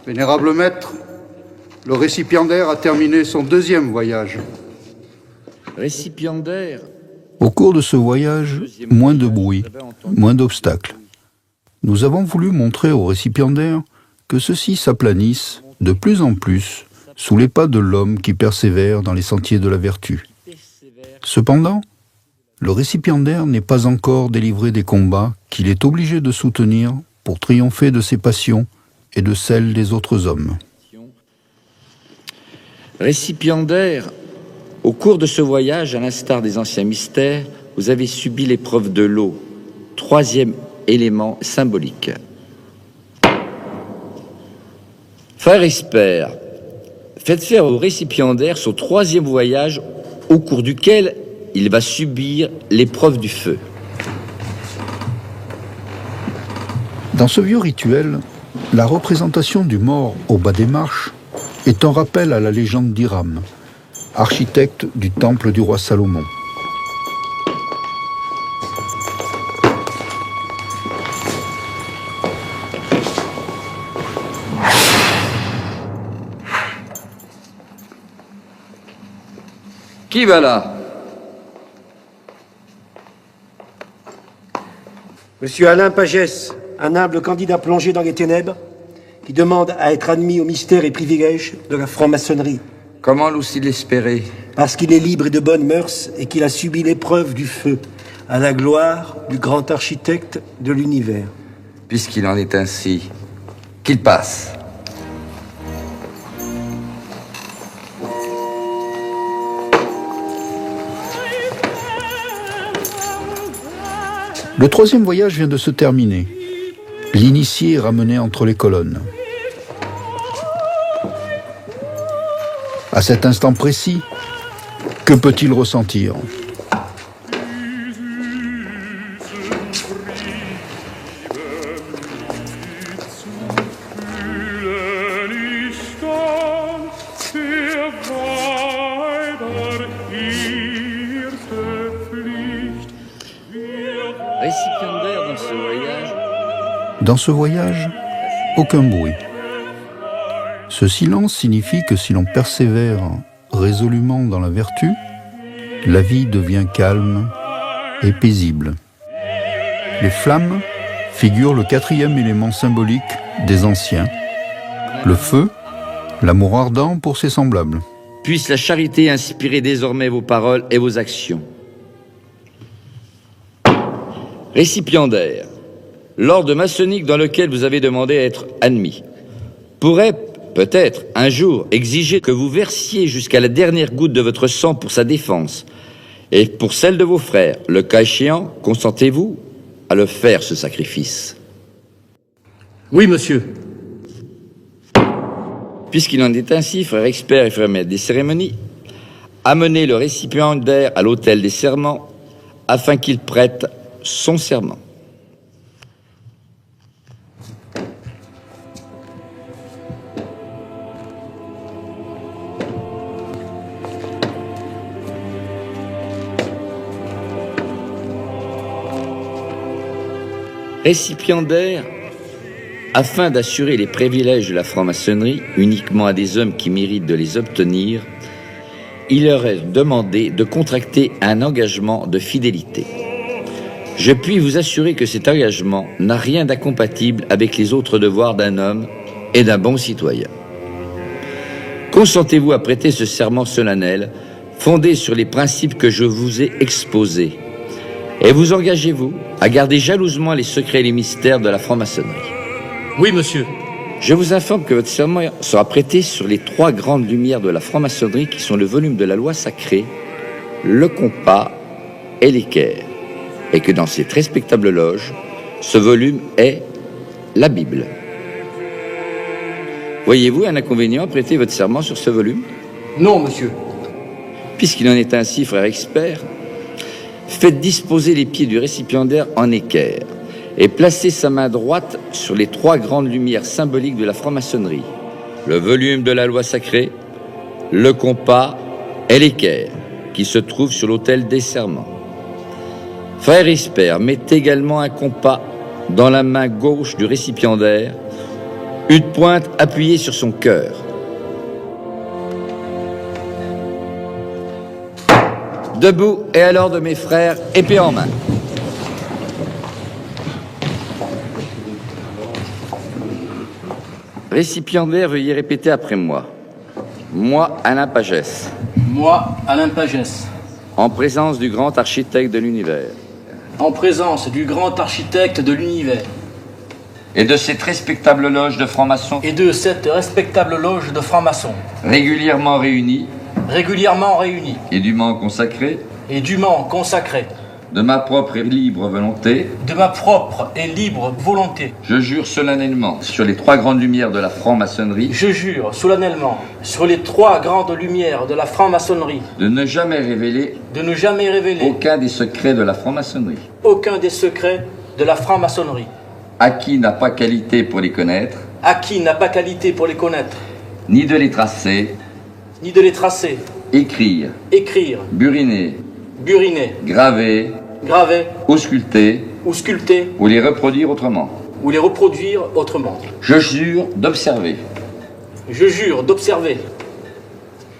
Vénérable maître, le récipiendaire a terminé son deuxième voyage. Récipiendaire. Au cours de ce voyage, moins de bruit, moins d'obstacles. Nous avons voulu montrer aux récipiendaires que ceux-ci s'aplanissent de plus en plus sous les pas de l'homme qui persévère dans les sentiers de la vertu. Cependant, le récipiendaire n'est pas encore délivré des combats qu'il est obligé de soutenir pour triompher de ses passions et de celles des autres hommes. Récipiendaire, au cours de ce voyage, à l'instar des anciens mystères, vous avez subi l'épreuve de l'eau, troisième élément symbolique. Frère Esper, faites faire au récipiendaire son troisième voyage, au cours duquel il va subir l'épreuve du feu. Dans ce vieux rituel, la représentation du mort au bas des marches est un rappel à la légende d'Hiram, architecte du temple du roi Salomon. Qui va là? Monsieur Alain Pagès, un humble candidat plongé dans les ténèbres qui demande à être admis aux mystères et privilèges de la franc-maçonnerie. Comment l'ose-t-il l'espérer? Parce qu'il est libre et de bonnes mœurs et qu'il a subi l'épreuve du feu à la gloire du grand architecte de l'univers. Puisqu'il en est ainsi, qu'il passe. Le troisième voyage vient de se terminer. L'initié est ramené entre les colonnes. À cet instant précis, que peut-il ressentir? Dans ce voyage, aucun bruit. Ce silence signifie que si l'on persévère résolument dans la vertu, la vie devient calme et paisible. Les flammes figurent le quatrième élément symbolique des anciens. Le feu, l'amour ardent pour ses semblables. Puisse la charité inspirer désormais vos paroles et vos actions. Récipiendaire, l'ordre maçonnique dans lequel vous avez demandé à être admis pourrait peut-être un jour exiger que vous versiez jusqu'à la dernière goutte de votre sang pour sa défense et pour celle de vos frères. Le cas échéant, consentez-vous à le faire, ce sacrifice? Oui, monsieur. Puisqu'il en est ainsi, frère expert et frère maître des cérémonies, amenez le récipiendaire à l'autel des serments afin qu'il prête son serment. Récipiendaire, afin d'assurer les privilèges de la franc-maçonnerie uniquement à des hommes qui méritent de les obtenir, il leur est demandé de contracter un engagement de fidélité. Je puis vous assurer que cet engagement n'a rien d'incompatible avec les autres devoirs d'un homme et d'un bon citoyen. Consentez-vous à prêter ce serment solennel fondé sur les principes que je vous ai exposés? Et vous engagez-vous à garder jalousement les secrets et les mystères de la franc-maçonnerie? Oui, monsieur. Je vous informe que votre serment sera prêté sur les 3 grandes lumières de la franc-maçonnerie qui sont le volume de la loi sacrée, le compas et l'équerre, et que dans cette respectable loge, ce volume est la Bible. Voyez-vous un inconvénient à prêter votre serment sur ce volume? Non, monsieur. Puisqu'il en est ainsi, frère expert, faites disposer les pieds du récipiendaire en équerre et placez sa main droite sur les 3 grandes lumières symboliques de la franc-maçonnerie, le volume de la loi sacrée, le compas et l'équerre, qui se trouvent sur l'autel des serments. Frère expert, mettez également un compas dans la main gauche du récipiendaire, une pointe appuyée sur son cœur. Debout et à l'ordre de mes frères, épée en main. Récipiendaire, veuillez répéter après moi. Moi, Alain Pagès. Moi, Alain Pagès. En présence du grand architecte de l'univers. En présence du grand architecte de l'univers. Et de cette respectable loge de francs-maçons. Et de cette respectable loge de francs-maçons. Régulièrement réunis. Régulièrement réunis. Et dûment consacrés. Et dûment consacrés. De ma propre et libre volonté. De ma propre et libre volonté. Je jure solennellement sur les 3 grandes lumières de la franc-maçonnerie. Je jure solennellement sur les 3 grandes lumières de la franc-maçonnerie. De ne jamais révéler. De ne jamais révéler. Aucun des secrets de la franc-maçonnerie. Aucun des secrets de la franc-maçonnerie. À qui n'a pas qualité pour les connaître. À qui n'a pas qualité pour les connaître. Ni de les tracer. Ni de les tracer. Écrire. Écrire. Buriner. Buriner. Graver. Graver. Ou sculpter. Ou sculpter. Ou les reproduire autrement. Ou les reproduire autrement. Je jure d'observer. Je jure d'observer.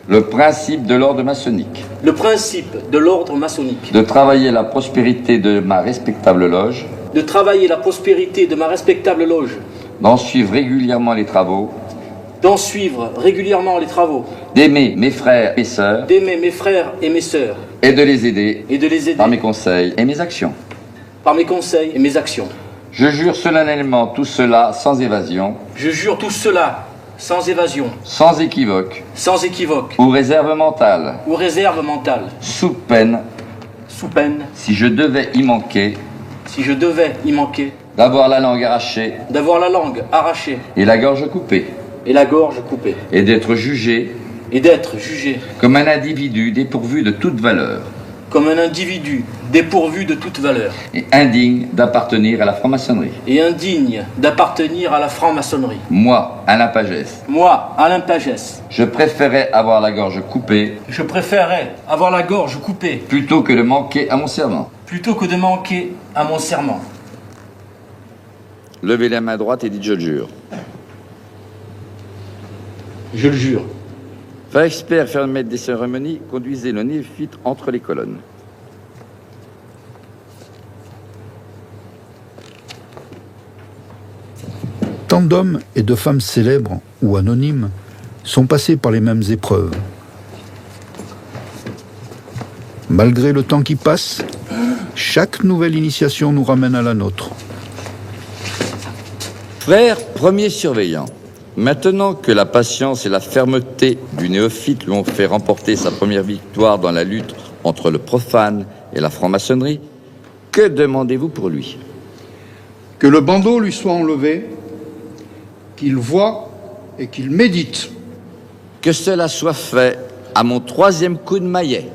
Le principe de l'ordre maçonnique. Le principe de l'ordre maçonnique. De travailler la prospérité de ma respectable loge. De travailler la prospérité de ma respectable loge. D'en suivre régulièrement les travaux. D'en suivre régulièrement les travaux. D'aimer mes frères et sœurs. D'aimer mes frères et mes sœurs. Et de les aider. Et de les aider. Par mes conseils et mes actions. Par mes conseils et mes actions. Je jure solennellement tout cela sans évasion. Je jure tout cela sans évasion. Sans équivoque. Sans équivoque. Ou réserve mentale. Ou réserve mentale. Sous peine. Sous peine. Si je devais y manquer. Si je devais y manquer. D'avoir la langue arrachée. D'avoir la langue arrachée. Et la gorge coupée. Et la gorge coupée. Et d'être jugé. Et d'être jugé. Comme un individu dépourvu de toute valeur. Comme un individu dépourvu de toute valeur. Et indigne d'appartenir à la franc-maçonnerie. Et indigne d'appartenir à la franc-maçonnerie. Moi, Alain Pagès. Moi, Alain Pagès. Je préférais avoir la gorge coupée. Je préférais avoir la gorge coupée. Plutôt que de manquer à mon serment. Plutôt que de manquer à mon serment. Levez la main droite et dites « je le jure ». Je le jure. Frère expert, faire le maître des cérémonies, conduisez le néophyte entre les colonnes. Tant d'hommes et de femmes célèbres ou anonymes sont passés par les mêmes épreuves. Malgré le temps qui passe, chaque nouvelle initiation nous ramène à la nôtre. Frère premier surveillant, maintenant que la patience et la fermeté du néophyte lui ont fait remporter sa première victoire dans la lutte entre le profane et la franc-maçonnerie, que demandez-vous pour lui? Que le bandeau lui soit enlevé, qu'il voie et qu'il médite. Que cela soit fait à mon 3e coup de maillet.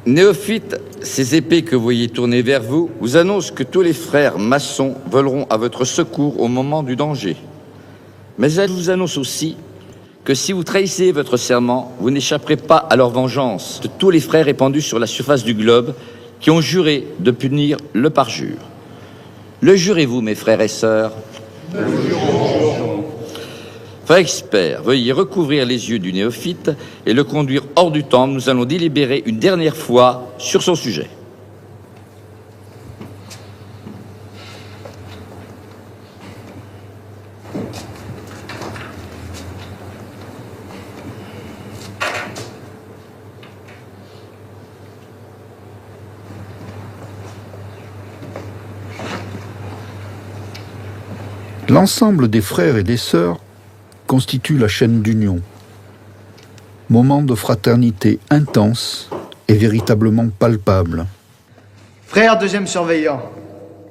Néophyte, ces épées que vous voyez tourner vers vous vous annoncent que tous les frères maçons voleront à votre secours au moment du danger. Mais elles vous annoncent aussi que si vous trahissez votre serment, vous n'échapperez pas à leur vengeance de tous les frères répandus sur la surface du globe qui ont juré de punir le parjure. Le jurez-vous, mes frères et sœurs? Frère expert, veuillez recouvrir les yeux du néophyte et le conduire hors du temple. Nous allons délibérer une dernière fois sur son sujet. L'ensemble des frères et des sœurs constitue la chaîne d'union. Moment de fraternité intense et véritablement palpable. Frère deuxième surveillant,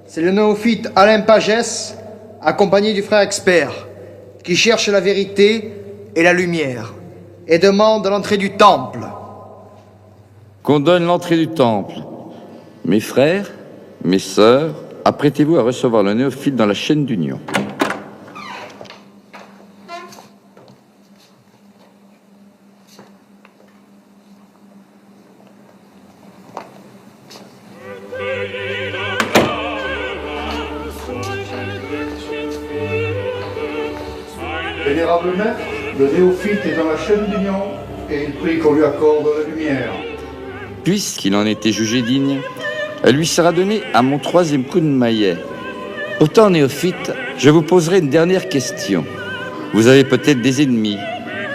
c'est le néophyte Alain Pagès, accompagné du frère expert, qui cherche la vérité et la lumière, et demande l'entrée du temple. Qu'on donne l'entrée du temple. Mes frères, mes sœurs, apprêtez-vous à recevoir le néophyte dans la chaîne d'union. Vénérable maître, le néophyte est dans la chaîne d'union et il prie qu'on lui accorde la lumière. Puisqu'il en était jugé digne, elle lui sera donnée à mon 3e coup de maillet. Pourtant, néophyte, je vous poserai une dernière question. Vous avez peut-être des ennemis.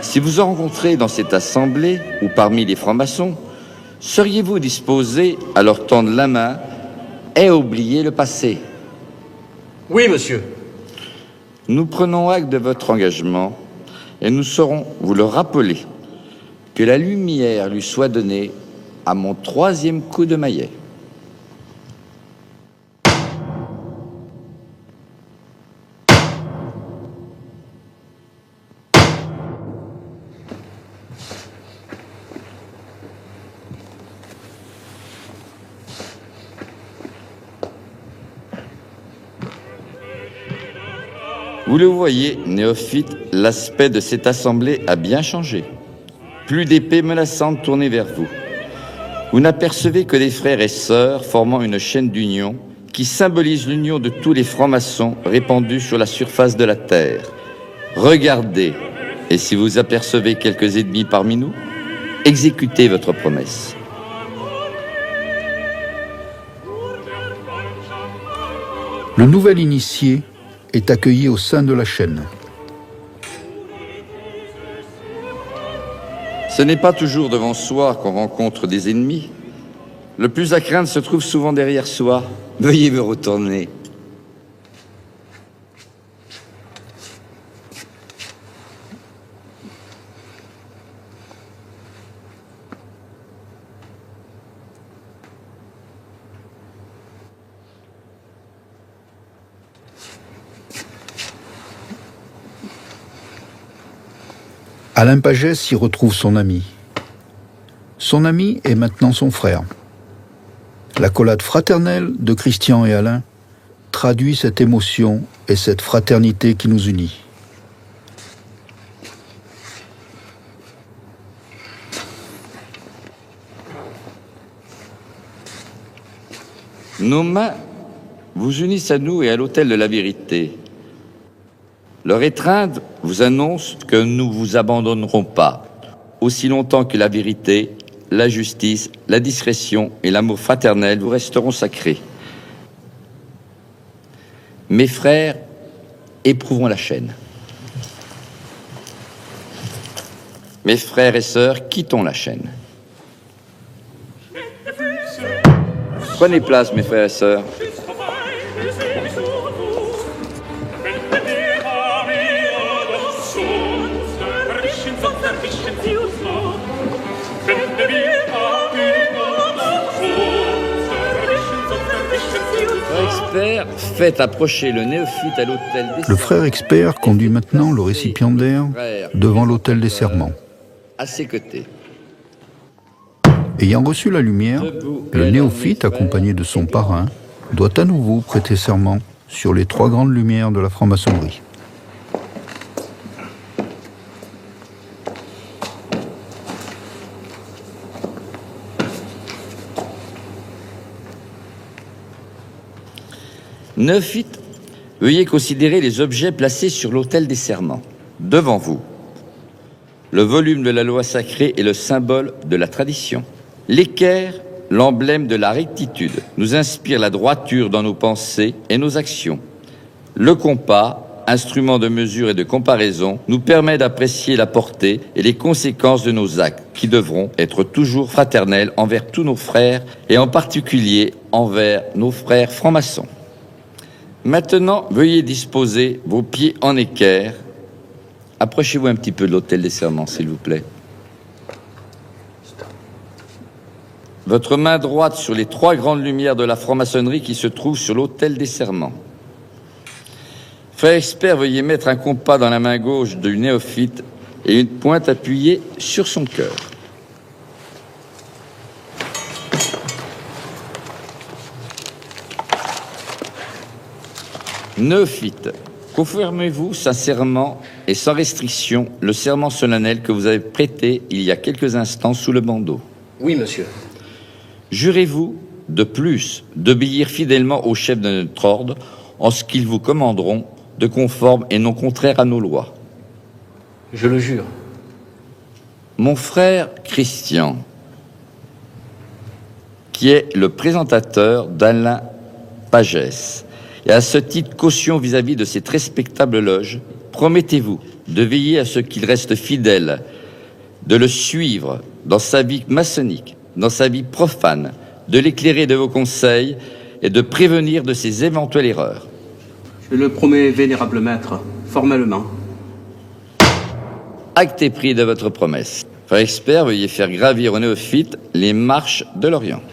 Si vous en rencontrez dans cette assemblée ou parmi les francs-maçons, seriez-vous disposé à leur tendre la main et à oublier le passé? Oui, monsieur. Nous prenons acte de votre engagement et nous saurons vous le rappeler. Que la lumière lui soit donnée à mon 3e coup de maillet. Vous le voyez, néophyte, l'aspect de cette assemblée a bien changé. Plus d'épées menaçantes tournées vers vous. Vous n'apercevez que des frères et sœurs formant une chaîne d'union qui symbolise l'union de tous les francs-maçons répandus sur la surface de la terre. Regardez, et si vous apercevez quelques ennemis parmi nous, exécutez votre promesse. Le nouvel initié est accueilli au sein de la chaîne. Ce n'est pas toujours devant soi qu'on rencontre des ennemis. Le plus à craindre se trouve souvent derrière soi. Veuillez me retourner. Alain Pagès y retrouve son ami. Son ami est maintenant son frère. L'accolade fraternelle de Christian et Alain traduit cette émotion et cette fraternité qui nous unit. Nos mains vous unissent à nous et à l'autel de la vérité. Leur étreinte vous annonce que nous ne vous abandonnerons pas, aussi longtemps que la vérité, la justice, la discrétion et l'amour fraternel vous resteront sacrés. Mes frères, éprouvons la chaîne. Mes frères et sœurs, quittons la chaîne. Prenez place, mes frères et sœurs. Expert fait approcher le néophyte à l'autel des... Le frère expert conduit maintenant le récipiendaire devant l'autel des serments. À ses côtés. Ayant reçu la lumière, le néophyte, accompagné de son parrain, doit à nouveau prêter serment sur les 3 grandes lumières de la franc-maçonnerie. Néophyte, veuillez considérer les objets placés sur l'autel des serments. Devant vous, le volume de la loi sacrée est le symbole de la tradition. L'équerre, l'emblème de la rectitude, nous inspire la droiture dans nos pensées et nos actions. Le compas, instrument de mesure et de comparaison, nous permet d'apprécier la portée et les conséquences de nos actes, qui devront être toujours fraternels envers tous nos frères et en particulier envers nos frères francs-maçons. Maintenant, veuillez disposer vos pieds en équerre. Approchez-vous un petit peu de l'autel des serments, s'il vous plaît. Votre main droite sur les 3 grandes lumières de la franc-maçonnerie qui se trouvent sur l'autel des serments. Frère expert, veuillez mettre un compas dans la main gauche du néophyte et une pointe appuyée sur son cœur. Néophyte, confirmez-vous sincèrement et sans restriction le serment solennel que vous avez prêté il y a quelques instants sous le bandeau? Oui, monsieur. Jurez-vous, de plus, d'obéir fidèlement aux chefs de notre ordre en ce qu'ils vous commanderont, de conforme et non contraire à nos lois? Je le jure. Mon frère Christian, qui est le présentateur d'Alain Pagès, et à ce titre caution vis-à-vis de cette respectable loge, promettez-vous de veiller à ce qu'il reste fidèle, de le suivre dans sa vie maçonnique, dans sa vie profane, de l'éclairer de vos conseils et de prévenir de ses éventuelles erreurs. Je le promets, vénérable maître, formellement. Acte est pris de votre promesse. Frère expert, veuillez faire gravir au néophyte les marches de l'Orient.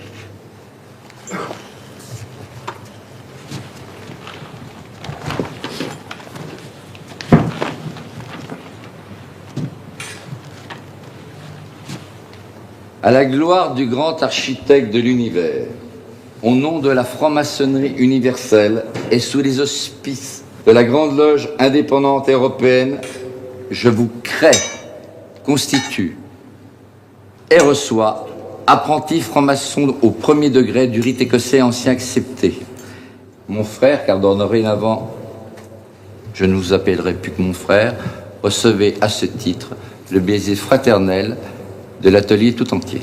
À la gloire du grand architecte de l'univers, au nom de la franc-maçonnerie universelle et sous les auspices de la Grande Loge indépendante européenne, je vous crée, constitue et reçois apprenti franc-maçon au 1er degré du rite écossais ancien accepté. Mon frère, car dorénavant, je ne vous appellerai plus que mon frère, recevez à ce titre le baiser fraternel de l'atelier tout entier.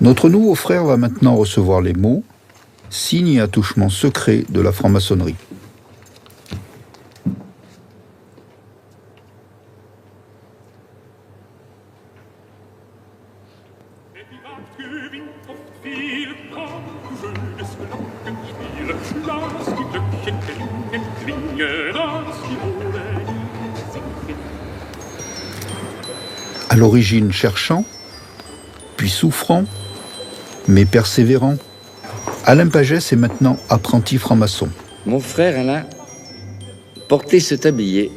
Notre nouveau frère va maintenant recevoir les mots « signe et attouchement secret de la franc-maçonnerie ». À l'origine cherchant, puis souffrant, mais persévérant, Alain Pagès est maintenant apprenti franc-maçon. Mon frère Alain portait ce tablier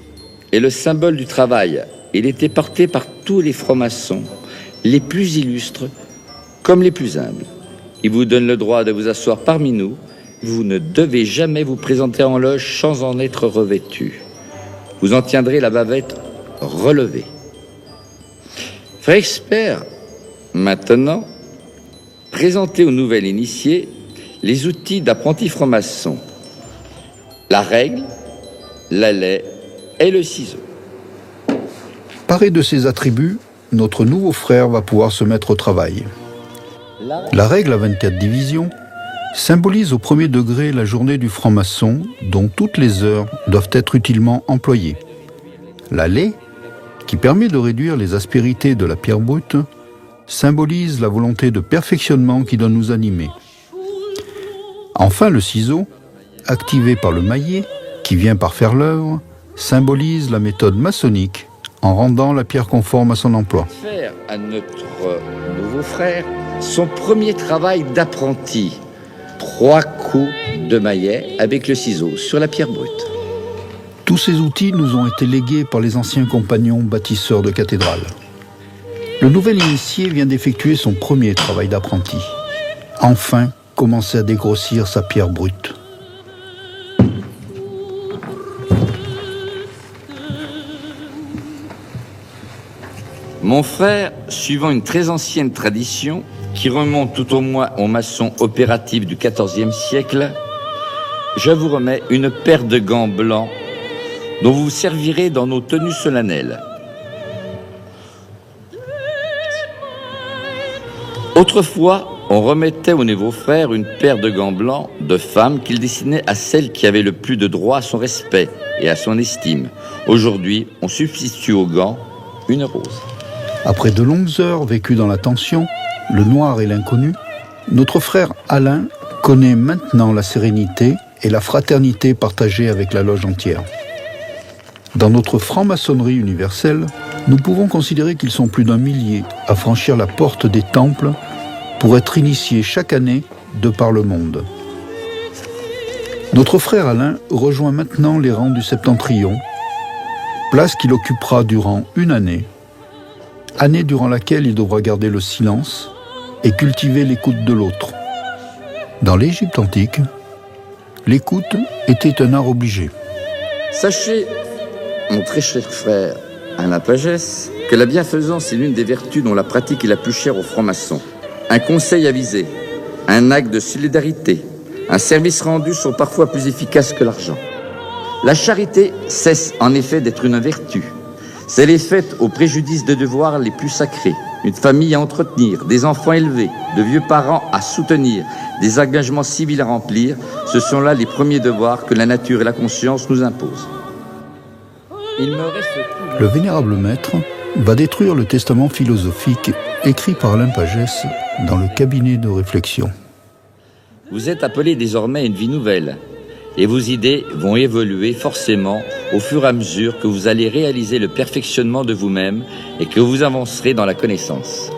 et le symbole du travail. Il était porté par tous les francs-maçons, les plus illustres comme les plus humbles. Il vous donne le droit de vous asseoir parmi nous. Vous ne devez jamais vous présenter en loge sans en être revêtu. Vous en tiendrez la bavette relevée. Frère expert, maintenant, présentez aux nouvelles initiés les outils d'apprenti franc-maçon. La règle, la lait et le ciseau. Paré de ces attributs, notre nouveau frère va pouvoir se mettre au travail. La règle à 24 divisions symbolise au premier degré la journée du franc-maçon dont toutes les heures doivent être utilement employées. La lait, qui permet de réduire les aspérités de la pierre brute, symbolise la volonté de perfectionnement qui doit nous animer. Enfin, le ciseau, activé par le maillet, qui vient par faire l'œuvre, symbolise la méthode maçonnique en rendant la pierre conforme à son emploi. Faire à notre nouveau frère son premier travail d'apprenti. 3 coups de maillet avec le ciseau sur la pierre brute. Tous ces outils nous ont été légués par les anciens compagnons bâtisseurs de cathédrales. Le nouvel initié vient d'effectuer son premier travail d'apprenti. Enfin, commencer à dégrossir sa pierre brute. Mon frère, suivant une très ancienne tradition qui remonte tout au moins aux maçons opératifs du XIVe siècle, je vous remets une paire de gants blancs dont vous vous servirez dans nos tenues solennelles. Autrefois, on remettait au nouveau frère une paire de gants blancs de femme qu'il destinait à celle qui avait le plus de droit à son respect et à son estime. Aujourd'hui, on substitue aux gants une rose. Après de longues heures vécues dans la tension, le noir et l'inconnu, notre frère Alain connaît maintenant la sérénité et la fraternité partagée avec la loge entière. Dans notre franc-maçonnerie universelle, nous pouvons considérer qu'ils sont plus d'1 millier à franchir la porte des temples pour être initiés chaque année de par le monde. Notre frère Alain rejoint maintenant les rangs du Septentrion, place qu'il occupera durant 1 année, année durant laquelle il devra garder le silence et cultiver l'écoute de l'autre. Dans l'Égypte antique, l'écoute était un art obligé. Sachez, mon très cher frère Alain Pagès, que la bienfaisance est l'une des vertus dont la pratique est la plus chère aux francs-maçons. Un conseil avisé, un acte de solidarité, un service rendu sont parfois plus efficaces que l'argent. La charité cesse en effet d'être une vertu. Si elle est faite au préjudice des devoirs les plus sacrés, une famille à entretenir, des enfants élevés, de vieux parents à soutenir, des engagements civils à remplir, ce sont là les premiers devoirs que la nature et la conscience nous imposent. Le vénérable maître va détruire le testament philosophique écrit par Alain Pagès dans le cabinet de réflexion. Vous êtes appelés désormais à une vie nouvelle, et vos idées vont évoluer forcément au fur et à mesure que vous allez réaliser le perfectionnement de vous-même et que vous avancerez dans la connaissance.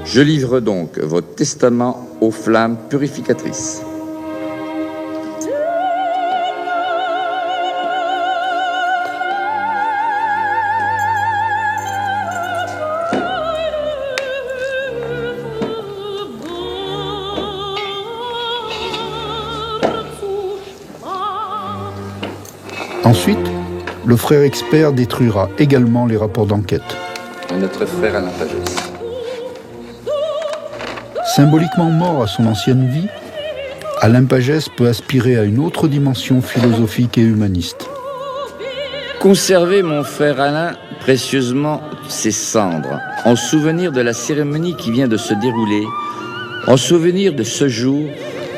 Je livre donc votre testament aux flammes purificatrices. Ensuite, le frère expert détruira également les rapports d'enquête. Notre frère Alain Pagès. Symboliquement mort à son ancienne vie, Alain Pagès peut aspirer à une autre dimension philosophique et humaniste. Conservez, mon frère Alain, précieusement ses cendres, en souvenir de la cérémonie qui vient de se dérouler, en souvenir de ce jour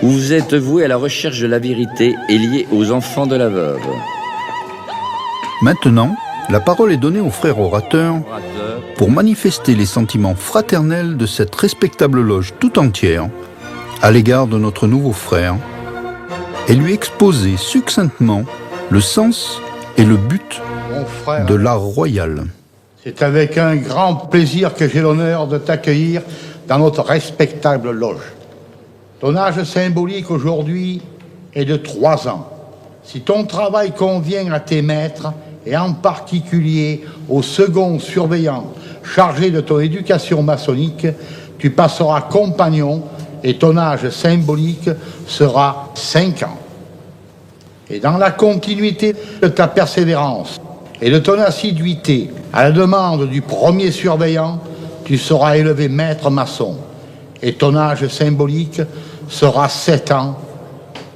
où vous êtes voué à la recherche de la vérité et lié aux enfants de la veuve. Maintenant, la parole est donnée au frère orateur pour manifester les sentiments fraternels de cette respectable loge tout entière à l'égard de notre nouveau frère et lui exposer succinctement le sens et le but de l'art royal. C'est avec un grand plaisir que j'ai l'honneur de t'accueillir dans notre respectable loge. Ton âge symbolique aujourd'hui est de 3 ans. Si ton travail convient à tes maîtres, et en particulier au second surveillant chargé de ton éducation maçonnique, tu passeras compagnon et ton âge symbolique sera 5 ans. Et dans la continuité de ta persévérance et de ton assiduité à la demande du premier surveillant, tu seras élevé maître maçon et ton âge symbolique sera 7 ans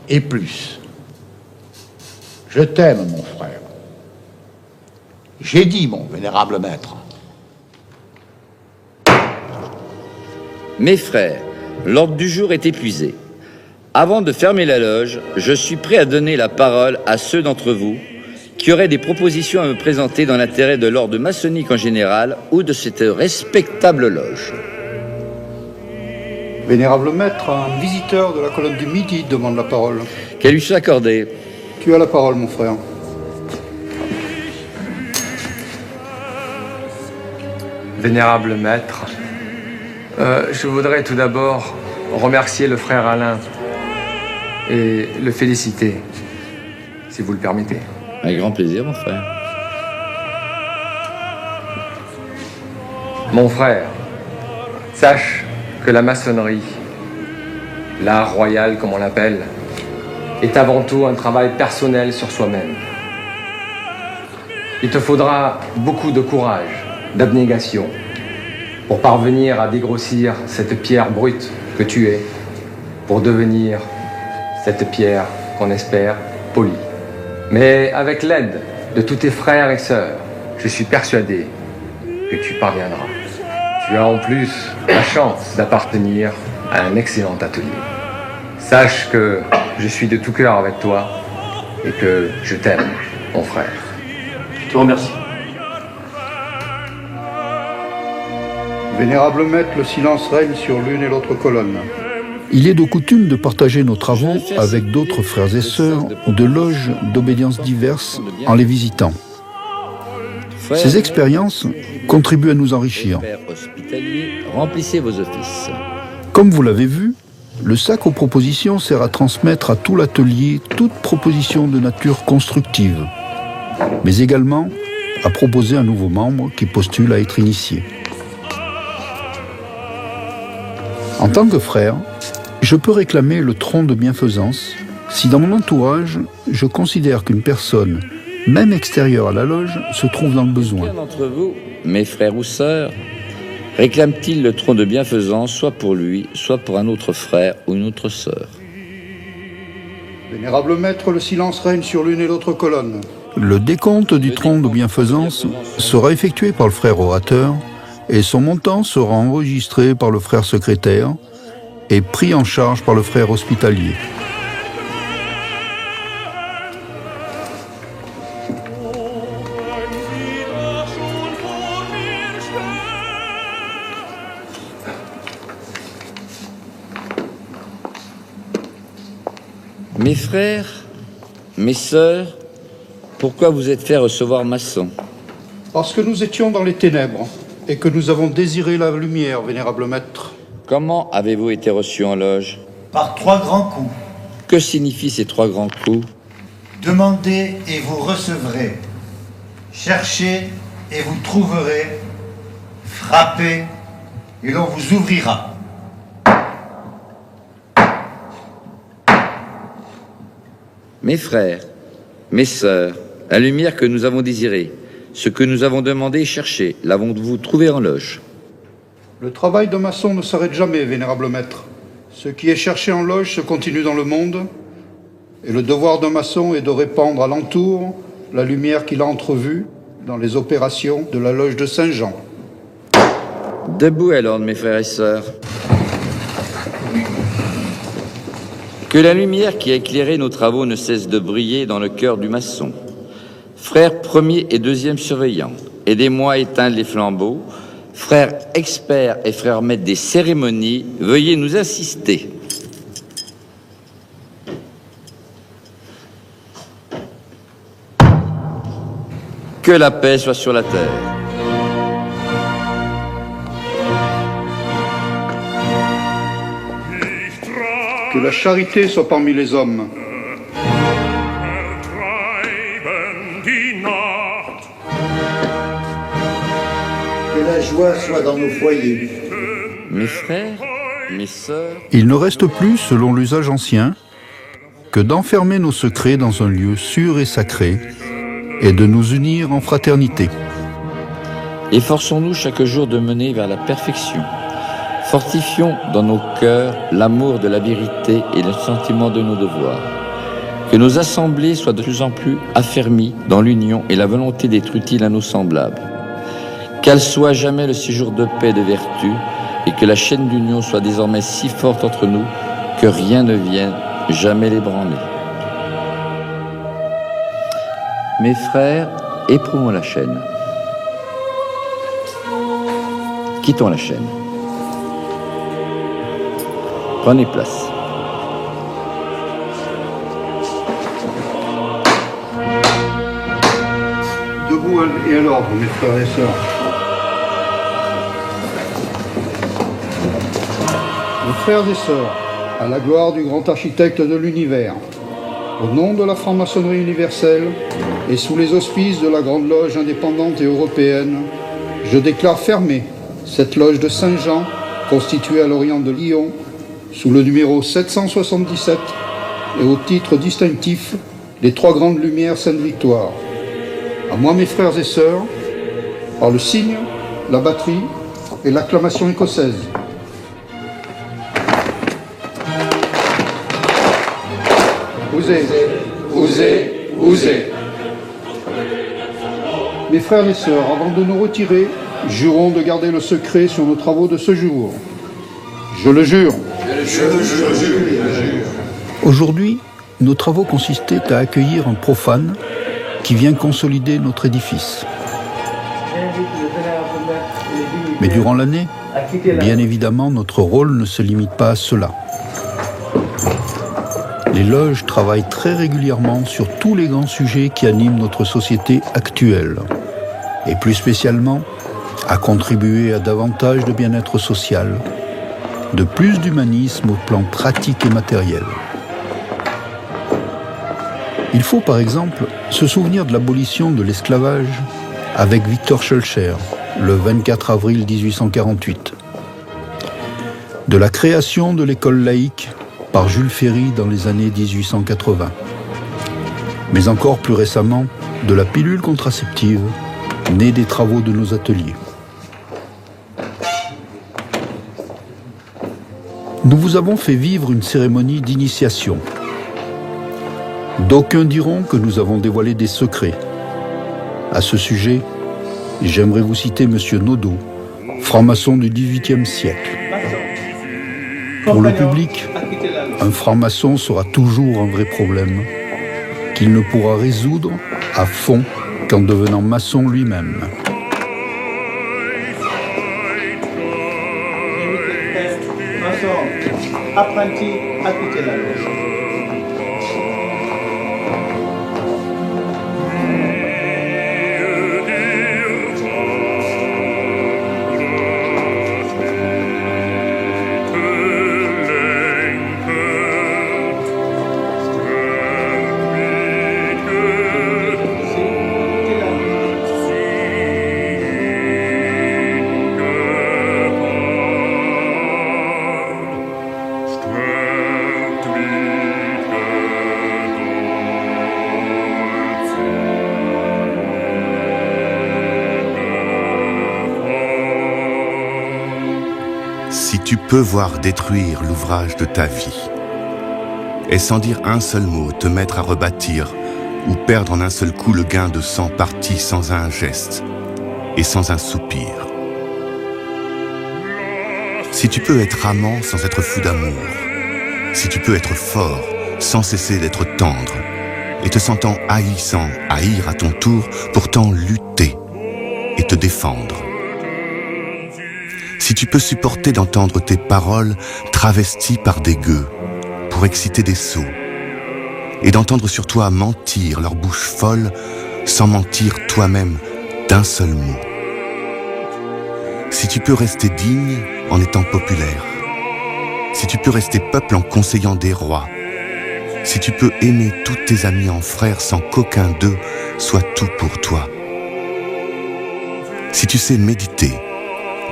et plus. Je t'aime, mon frère. J'ai dit, mon vénérable maître. Mes frères, l'ordre du jour est épuisé. Avant de fermer la loge, je suis prêt à donner la parole à ceux d'entre vous qui auraient des propositions à me présenter dans l'intérêt de l'ordre maçonnique en général ou de cette respectable loge. Vénérable maître, un visiteur de la colonne du Midi demande la parole. Qu'elle lui soit accordée. Tu as la parole, mon frère. Vénérable maître, je voudrais tout d'abord remercier le frère Alain et le féliciter, si vous le permettez. Avec grand plaisir, mon frère. Mon frère, sache que la maçonnerie, l'art royal comme on l'appelle, est avant tout un travail personnel sur soi-même. Il te faudra beaucoup de courage, d'abnégation, pour parvenir à dégrossir cette pierre brute que tu es, pour devenir cette pierre qu'on espère polie. Mais avec l'aide de tous tes frères et sœurs, je suis persuadé que tu parviendras. Tu as en plus la chance d'appartenir à un excellent atelier. Sache que je suis de tout cœur avec toi et que je t'aime, mon frère. Je te remercie. Vénérable maître, le silence règne sur l'une et l'autre colonne. Il est de coutume de partager nos travaux avec d'autres frères et sœurs de loges d'obédiences diverses en les visitant. Ces expériences contribuent à nous enrichir. Remplissez vos offices. Comme vous l'avez vu, le sac aux propositions sert à transmettre à tout l'atelier toute proposition de nature constructive, mais également à proposer un nouveau membre qui postule à être initié. En tant que frère, je peux réclamer le tronc de bienfaisance si dans mon entourage, je considère qu'une personne, même extérieure à la loge, se trouve dans le besoin. Aucun d'entre vous, mes frères ou sœurs, réclame-t-il le tronc de bienfaisance soit pour lui, soit pour un autre frère ou une autre sœur? Vénérable maître, le silence règne sur l'une et l'autre colonne. Le décompte du tronc de bienfaisance sera effectué par le frère orateur et son montant sera enregistré par le frère secrétaire et pris en charge par le frère hospitalier. Mes frères, mes sœurs, pourquoi vous êtes fait recevoir maçon? Parce que nous étions dans les ténèbres et que nous avons désiré la lumière, vénérable maître. Comment avez-vous été reçu en loge? Par 3 grands coups. Que signifient ces 3 grands coups? Demandez et vous recevrez. Cherchez et vous trouverez. Frappez et l'on vous ouvrira. Mes frères, mes sœurs, la lumière que nous avons désirée, ce que nous avons demandé et cherché, l'avons-vous trouvé en loge? Le travail de maçon ne s'arrête jamais, vénérable maître. Ce qui est cherché en loge se continue dans le monde, et le devoir d'un maçon est de répandre alentour la lumière qu'il a entrevue dans les opérations de la loge de Saint-Jean. Debout alors, mes frères et sœurs. Que la lumière qui a éclairé nos travaux ne cesse de briller dans le cœur du maçon. Frères premier et deuxième surveillants, aidez-moi à éteindre les flambeaux. Frères experts et frères maîtres des cérémonies, veuillez nous assister. Que la paix soit sur la terre. Que la charité soit parmi les hommes. Que la joie soit dans nos foyers. Mes frères, mes sœurs, Il ne reste plus, selon l'usage ancien, que d'enfermer nos secrets dans un lieu sûr et sacré et de nous unir en fraternité. efforçons-nous chaque jour de mener vers la perfection. Fortifions dans nos cœurs l'amour de la vérité et le sentiment de nos devoirs. Que nos assemblées soient de plus en plus affermies dans l'union et la volonté d'être utiles à nos semblables. Qu'elle soit jamais le séjour de paix et de vertu, et que la chaîne d'union soit désormais si forte entre nous que rien ne vienne jamais l'ébranler. Mes frères, éprouvons la chaîne. Quittons la chaîne. Prenez place. Debout et à l'ordre, mes frères et sœurs. Mes frères et sœurs, à la gloire du grand architecte de l'univers, au nom de la franc-maçonnerie universelle et sous les auspices de la Grande Loge indépendante et européenne, je déclare fermée cette loge de Saint-Jean, constituée à l'orient de Lyon, sous le numéro 777 et au titre distinctif les Trois Grandes Lumières Sainte-Victoire. À moi, mes frères et sœurs, par le signe, la batterie et l'acclamation écossaise. Osez, osez, osez. Mes frères et sœurs, avant de nous retirer, jurons de garder le secret sur nos travaux de ce jour. Je le jure. Je le jure. Aujourd'hui, nos travaux consistaient à accueillir un profane qui vient consolider notre édifice. Mais durant l'année, bien évidemment, notre rôle ne se limite pas à cela. Les loges travaillent très régulièrement sur tous les grands sujets qui animent notre société actuelle, et plus spécialement à contribuer à davantage de bien-être social, de plus d'humanisme au plan pratique et matériel. Il faut par exemple se souvenir de l'abolition de l'esclavage avec Victor Schœlcher, le 24 avril 1848, de la création de l'école laïque par Jules Ferry dans les années 1880, mais encore plus récemment de la pilule contraceptive née des travaux de nos ateliers. Nous vous avons fait vivre une cérémonie d'initiation. D'aucuns diront que nous avons dévoilé des secrets. À ce sujet, j'aimerais vous citer M. Nodot, franc-maçon du XVIIIe siècle. Pour le public, un franc-maçon sera toujours un vrai problème, qu'il ne pourra résoudre à fond qu'en devenant maçon lui-même. Apprenti à quitter la loge. Si tu peux voir détruire l'ouvrage de ta vie, et sans dire un seul mot te mettre à rebâtir ou perdre en un seul coup le gain de 100 parties sans un geste et sans un soupir. Si tu peux être amant sans être fou d'amour, si tu peux être fort sans cesser d'être tendre, et te sentant haïssant, haïr à ton tour, pourtant lutter et te défendre. Si tu peux supporter d'entendre tes paroles travesties par des gueux pour exciter des sots, et d'entendre sur toi mentir leur bouche folle sans mentir toi-même d'un seul mot. Si tu peux rester digne en étant populaire, si tu peux rester peuple en conseillant des rois, si tu peux aimer tous tes amis en frères sans qu'aucun d'eux soit tout pour toi, si tu sais méditer,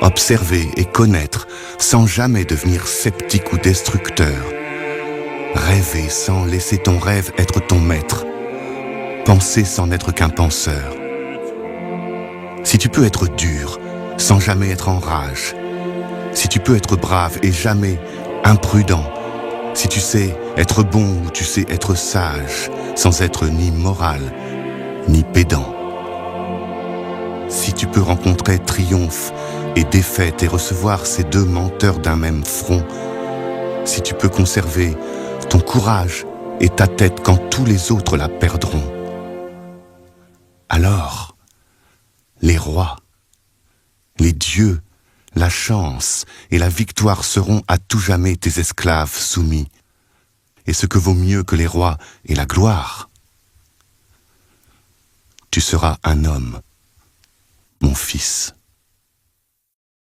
observer et connaître sans jamais devenir sceptique ou destructeur, rêver sans laisser ton rêve être ton maître, penser sans n'être qu'un penseur, si tu peux être dur sans jamais être en rage, si tu peux être brave et jamais imprudent, si tu sais être bon ou tu sais être sage sans être ni moral ni pédant, si tu peux rencontrer triomphe et défaite et recevoir ces deux menteurs d'un même front, si tu peux conserver ton courage et ta tête quand tous les autres la perdront, alors les rois, les dieux, la chance et la victoire seront à tout jamais tes esclaves soumis. Et ce que vaut mieux que les rois et la gloire, tu seras un homme, mon fils.